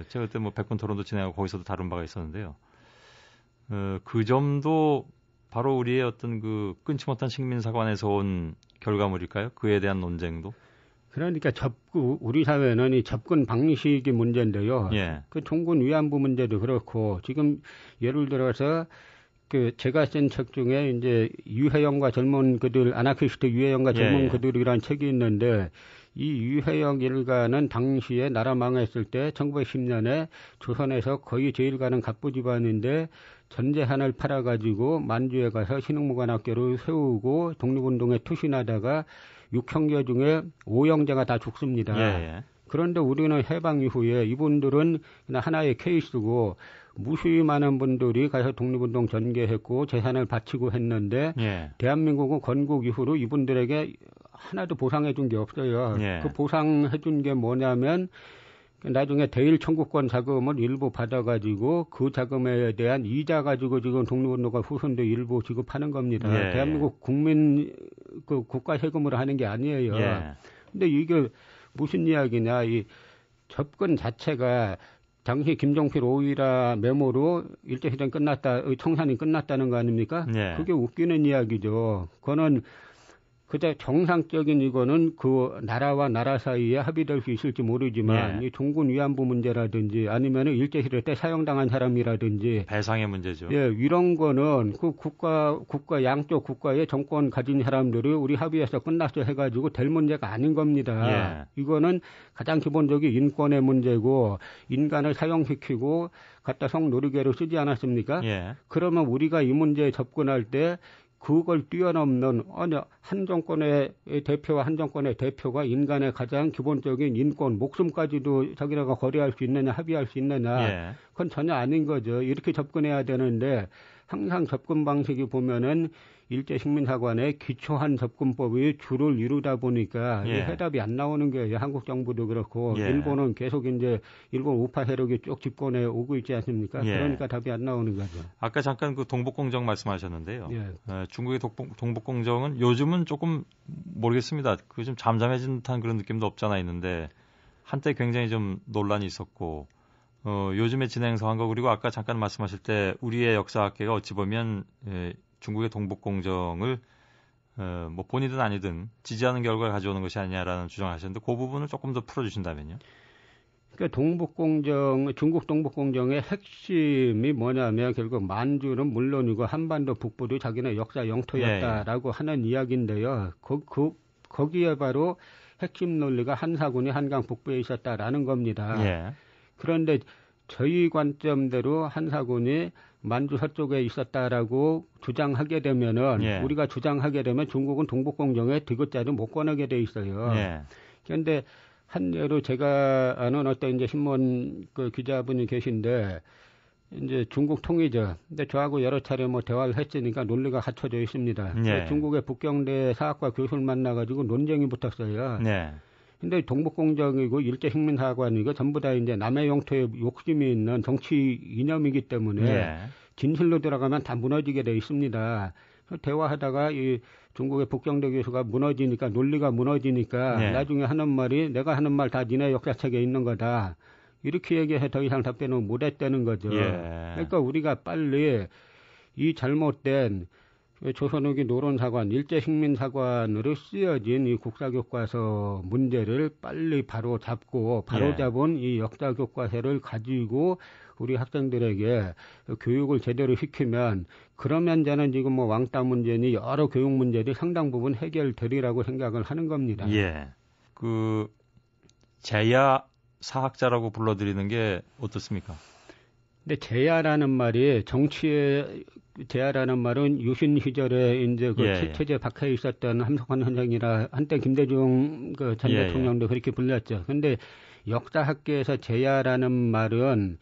제가 그때 뭐 100분 토론도 진행하고 거기서도 다룬 바가 있었는데요. 그 점도 바로 우리의 어떤 그 끊지 못한 식민사관에서 온 결과물일까요? 그에 대한 논쟁도? 그러니까 우리 사회는 이 접근 방식이 문제인데요. 예. 그 종군 위안부 문제도 그렇고, 지금 예를 들어서 그 제가 쓴 책 중에 이제 유해영과 젊은 그들, 아나키스트 유해영과 젊은 예. 그들이라는 책이 있는데, 이 유해영 일가는 당시에 나라 망했을 때 1910년에 조선에서 거의 제일 가는 갑부 집안인데 전제한을 팔아가지고 만주에 가서 신흥무관학교를 세우고 독립운동에 투신하다가 6형제 중에 5형제가 다 죽습니다. 예. 그런데 우리는 해방 이후에 이분들은 그냥 하나의 케이스고 무수히 많은 분들이 가서 독립운동 전개했고 재산을 바치고 했는데 예. 대한민국은 건국 이후로 이분들에게 하나도 보상해 준 게 없어요. 예. 그 보상해 준 게 뭐냐면 나중에 대일 청구권 자금을 일부 받아가지고 그 자금에 대한 이자 가지고 지금 독립운동가 후손도 일부 지급하는 겁니다. 예. 대한민국 국민 그 국가 세금으로 하는 게 아니에요. 예. 근데 이게 무슨 이야기냐? 이 접근 자체가 당시 김종필 5.1라 메모로 일제시대 끝났다, 청산이 끝났다는 거 아닙니까? 예. 그게 웃기는 이야기죠. 그거는 그저 정상적인 이거는 그 나라와 나라 사이에 합의될 수 있을지 모르지만 예. 이 종군 위안부 문제라든지 아니면은 일제시대 때 사형당한 사람이라든지 배상의 문제죠. 예, 이런 거는 그 국가 양쪽 국가의 정권 가진 사람들이 우리 합의해서 끝났어 해가지고 될 문제가 아닌 겁니다. 예. 이거는 가장 기본적인 인권의 문제고 인간을 사형시키고 갖다 성노리개로 쓰지 않았습니까? 예. 그러면 우리가 이 문제에 접근할 때 그걸 뛰어넘는 한 정권의 대표와 한 정권의 대표가 인간의 가장 기본적인 인권, 목숨까지도 자기네가 거래할 수 있느냐, 합의할 수 있느냐, 예. 그건 전혀 아닌 거죠. 이렇게 접근해야 되는데 항상 접근 방식이 보면은 일제식민사관의 기초한 접근법이 주를 이루다 보니까 예. 해답이 안 나오는 거예요. 한국 정부도 그렇고 예. 일본은 계속 이제 일본 우파 세력이 쭉 집권해 오고 있지 않습니까? 예. 그러니까 답이 안 나오는 거죠. 아까 잠깐 그 동북공정 말씀하셨는데요. 예. 중국의 동북공정은 요즘은 조금 모르겠습니다. 그 좀 잠잠해진 듯한 그런 느낌도 없잖아 있는데 한때 굉장히 좀 논란이 있었고 요즘에 진행 상황과 그리고 아까 잠깐 말씀하실 때 우리의 역사학계가 어찌 보면 중국의 동북공정을 뭐 본이든 아니든 지지하는 결과를 가져오는 것이 아니냐라는 주장을 하셨는데 그 부분을 조금 더 풀어주신다면요. 그러니까 중국 동북공정의 핵심이 뭐냐면 결국 만주는 물론이고 한반도 북부도 자기네 역사 영토였다라고 하는 이야기인데요. 거기에 바로 핵심 논리가 한사군이 한강 북부에 있었다라는 겁니다. 예. 그런데 저희 관점대로 한사군이 만주 서쪽에 있었다라고 주장하게 되면은 예. 우리가 주장하게 되면 중국은 동북공정에 디귿자를 못 꺼내게 돼 있어요. 예. 그런데 한 예로 제가 아는 어떤 이제 신문 그 기자분이 계신데 이제 중국 통이죠. 근데 저하고 여러 차례 뭐 대화를 했으니까 논리가 갖춰져 있습니다. 예. 중국의 북경대 사학과 교수를 만나가지고 논쟁이 붙었어요. 네. 근데 동북공정이고 일제식민사관이고 전부 다 이제 남의 영토에 욕심이 있는 정치 이념이기 때문에 예. 진실로 들어가면 다 무너지게 돼 있습니다. 대화하다가 이 중국의 북경대 교수가 무너지니까 논리가 무너지니까 네. 나중에 하는 말이 내가 하는 말 다 니네 역사책에 있는 거다. 이렇게 얘기해 더 이상 답변을 못 했다는 거죠. 예. 그러니까 우리가 빨리 이 잘못된 조선후기 노론사관, 일제식민사관으로 쓰여진 이 국사교과서 문제를 빨리 바로 잡고 바로 예. 잡은 이 역사교과서를 가지고 우리 학생들에게 교육을 제대로 시키면 그러면 저는 지금 뭐 왕따 문제니 여러 교육 문제들이 상당 부분 해결되리라고 생각을 하는 겁니다. 예. 그 제야 사학자라고 불러드리는 게 어떻습니까? 근데 제야라는 말이 정치의 제야라는 말은 유신 시절에 이제 그 예, 예. 체제에 박혀 있었던 함석환 선생이라 한때 김대중 그 전 예, 대통령도 그렇게 불렸죠. 근데 역사학계에서 제야라는 말은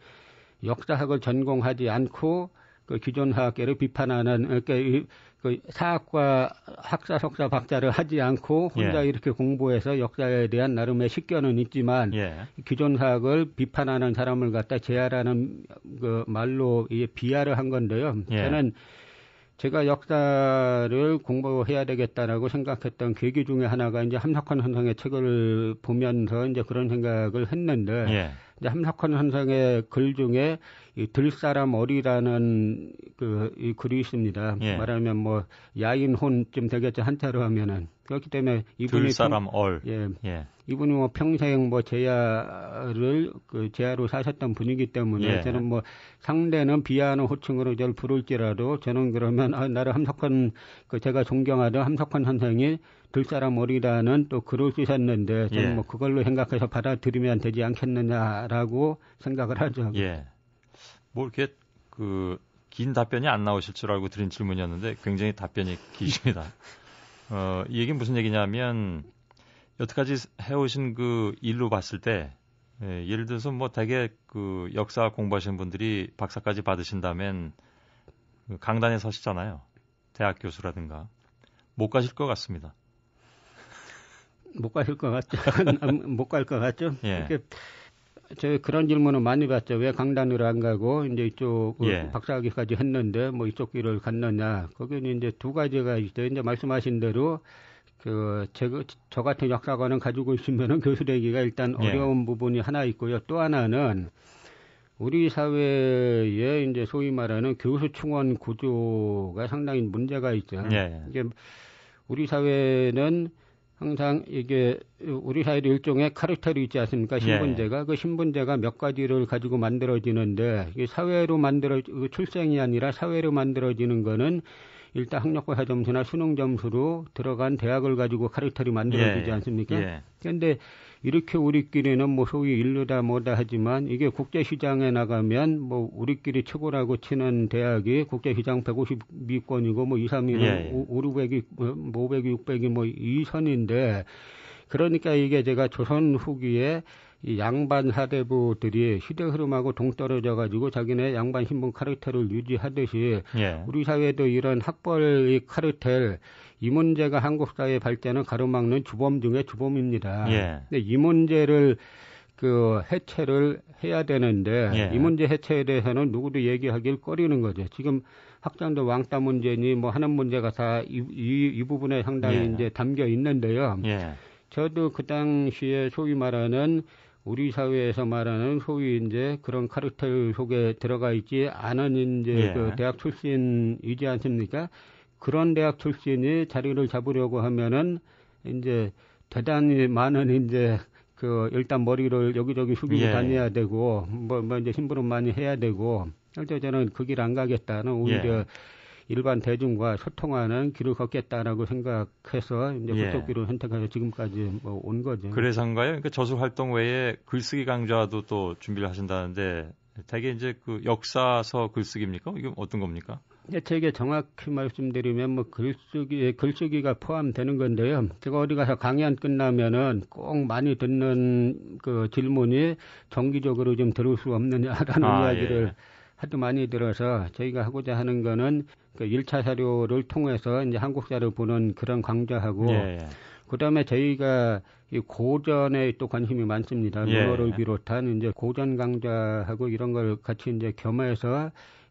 역사학을 전공하지 않고 그 기존 사학계를 비판하는 그러니까 그 사학과 학사, 석사, 박사를 하지 않고 혼자 예. 이렇게 공부해서 역사에 대한 나름의 식견은 있지만 예. 기존 사학을 비판하는 사람을 갖다 제야라는 그 말로 비하를 한 건데요. 예. 저는 제가 역사를 공부해야 되겠다라고 생각했던 계기 중에 하나가 이제 함석환 선생의 책을 보면서 이제 그런 생각을 했는데 예. 이제 함석환 선생의 글 중에 이 들사람 어리라는 이 글이 있습니다. 예. 말하면 뭐 야인혼쯤 되겠죠, 한자로 하면은. 그렇기 때문에 이분이 들사람 얼. 예. 예. 이분이 뭐 평생 뭐 제야를 제야로 사셨던 분이기 때문에 예. 저는 뭐 상대는 비하하는 호칭으로 저를 부를지라도 저는 그러면 나를 함석환 제가 존경하던 함석환 선생이 들사람 어리라는 또 글을 쓰셨는데 저는 예. 뭐 그걸로 생각해서 받아들이면 되지 않겠느냐라고 생각을 하죠. 예. 뭐 이렇게 긴 답변이 안 나오실 줄 알고 드린 질문이었는데 굉장히 답변이 기십니다. 이 얘기는 무슨 얘기냐면 여태까지 해오신 그 일로 봤을 때 예를 들어서 뭐 대개 그 역사 공부하시는 분들이 박사까지 받으신다면 강단에 서시잖아요. 대학 교수라든가 못 가실 것 같습니다. 못 가실 것 같죠? 못 갈 것 같죠? 예. 저 그런 질문을 많이 받죠. 왜 강단으로 안 가고 이제 이쪽 예. 박사학위까지 했는데 뭐 이쪽 길을 갔느냐? 거기는 이제 두 가지가 있어요. 이제 말씀하신 대로 저 같은 역사관을 가지고 있으면은 교수되기가 일단 예. 어려운 부분이 하나 있고요. 또 하나는 우리 사회에 이제 소위 말하는 교수 충원 구조가 상당히 문제가 있죠. 예. 이게 우리 사회는 항상 이게 우리 사회도 일종의 카르텔이 있지 않습니까? 신분제가. 그 신분제가 몇 가지를 가지고 만들어지는데 사회로 출생이 아니라 사회로 만들어지는 거는 일단 학력고사 점수나 수능 점수로 들어간 대학을 가지고 카르텔이 만들어지지 않습니까? 그런데 이렇게 우리끼리는 뭐 소위 인류다 뭐다 하지만 이게 국제시장에 나가면 뭐 우리끼리 최고라고 치는 대학이 국제시장 150위권이고 뭐 2, 3위는 5, 600위, 500위, 600위 뭐 2선인데 그러니까 이게 제가 조선 후기에 이 양반 사대부들이 시대 흐름하고 동떨어져 가지고 자기네 양반 신분 카르텔을 유지하듯이 우리 사회도 이런 학벌 카르텔 이 문제가 한국 사회의 발전을 가로막는 주범 중에 주범입니다. 근데 이 문제를 해체를 해야 되는데 이 문제 해체에 대해서는 누구도 얘기하길 꺼리는 거죠. 지금 학장도 왕따 문제니 뭐 하는 문제가 다 이 부분에 상당히 이제 담겨 있는데요. 저도 그 당시에 소위 말하는 우리 사회에서 말하는 소위 이제 그런 카르텔 속에 들어가 있지 않은 이제 그 대학 출신이지 않습니까? 그런 대학 출신이 자리를 잡으려고 하면은 이제 대단히 많은 이제 일단 머리를 여기저기 숙이고 다녀야 되고 뭐 이제 심부름 많이 해야 되고 그래서 저는 그 길 안 가겠다는 오히려 일반 대중과 소통하는 길을 걷겠다라고 생각해서 이제 그쪽 길을 선택해서 지금까지 온 거죠. 그래서인가요? 그러니까 저술 활동 외에 글쓰기 강좌도 또 준비를 하신다는데 되게 이제 그 역사서 글쓰기입니까? 이게 어떤 겁니까? 되게 정확히 말씀드리면 뭐 글쓰기가 포함되는 건데요. 제가 어디 가서 강연 끝나면은 꼭 많이 듣는 그 질문이 정기적으로 좀 들을 수 없느냐라는 이야기를 하도 많이 들어서 저희가 하고자 하는 거는 그 1차 사료를 통해서 이제 한국사를 보는 그런 강좌하고 그다음에 저희가 이 고전에 또 관심이 많습니다. 문어를 비롯한 이제 고전 강좌하고 이런 걸 같이 이제 겸해서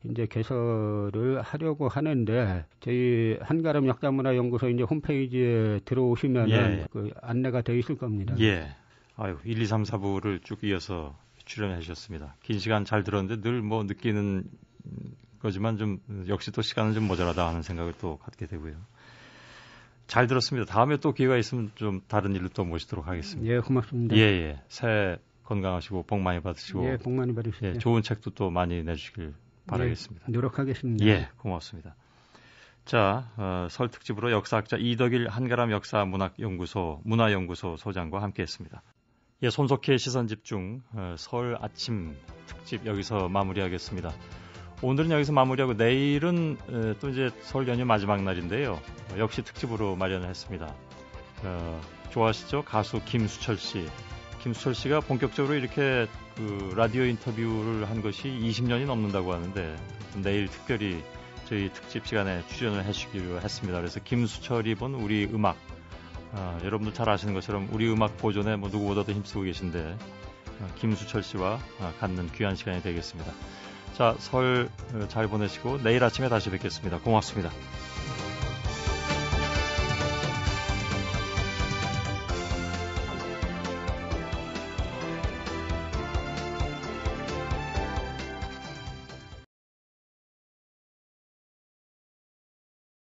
이제 개설을 하려고 하는데 저희 한가람 역사문화연구소 이제 홈페이지에 들어오시면은 그 안내가 되어 있을 겁니다. 아유, 1, 2, 3, 4부를 쭉 이어서 출연해 주셨습니다. 긴 시간 잘 들었는데 늘 뭐 느끼는 거지만 좀 역시 또 시간은 좀 모자라다 하는 생각을 또 갖게 되고요. 잘 들었습니다. 다음에 또 기회가 있으면 좀 다른 일로 또 모시도록 하겠습니다. 예, 고맙습니다. 새해 건강하시고 복 많이 받으시고. 예, 복 많이 받으시고. 좋은 책도 또 많이 내주시길 바라겠습니다. 노력하겠습니다. 고맙습니다. 자, 설 특집으로 역사학자 이덕일 한가람 역사문화연구소 문화연구소 소장과 함께했습니다. 손석희의 시선집중 설 아침 특집 여기서 마무리하겠습니다. 오늘은 여기서 마무리하고 내일은 또 이제 설 연휴 마지막 날인데요. 역시 특집으로 마련을 했습니다. 좋아하시죠? 가수 김수철 씨. 김수철 씨가 본격적으로 이렇게 그 라디오 인터뷰를 한 것이 20년이 넘는다고 하는데 내일 특별히 저희 특집 시간에 출연을 해주기로 했습니다. 그래서 김수철이 본 우리 음악, 여러분들 잘 아시는 것처럼 우리 음악 보존에 뭐 누구보다도 힘쓰고 계신데 김수철 씨와 갖는 귀한 시간이 되겠습니다. 자, 설 잘 보내시고 내일 아침에 다시 뵙겠습니다. 고맙습니다.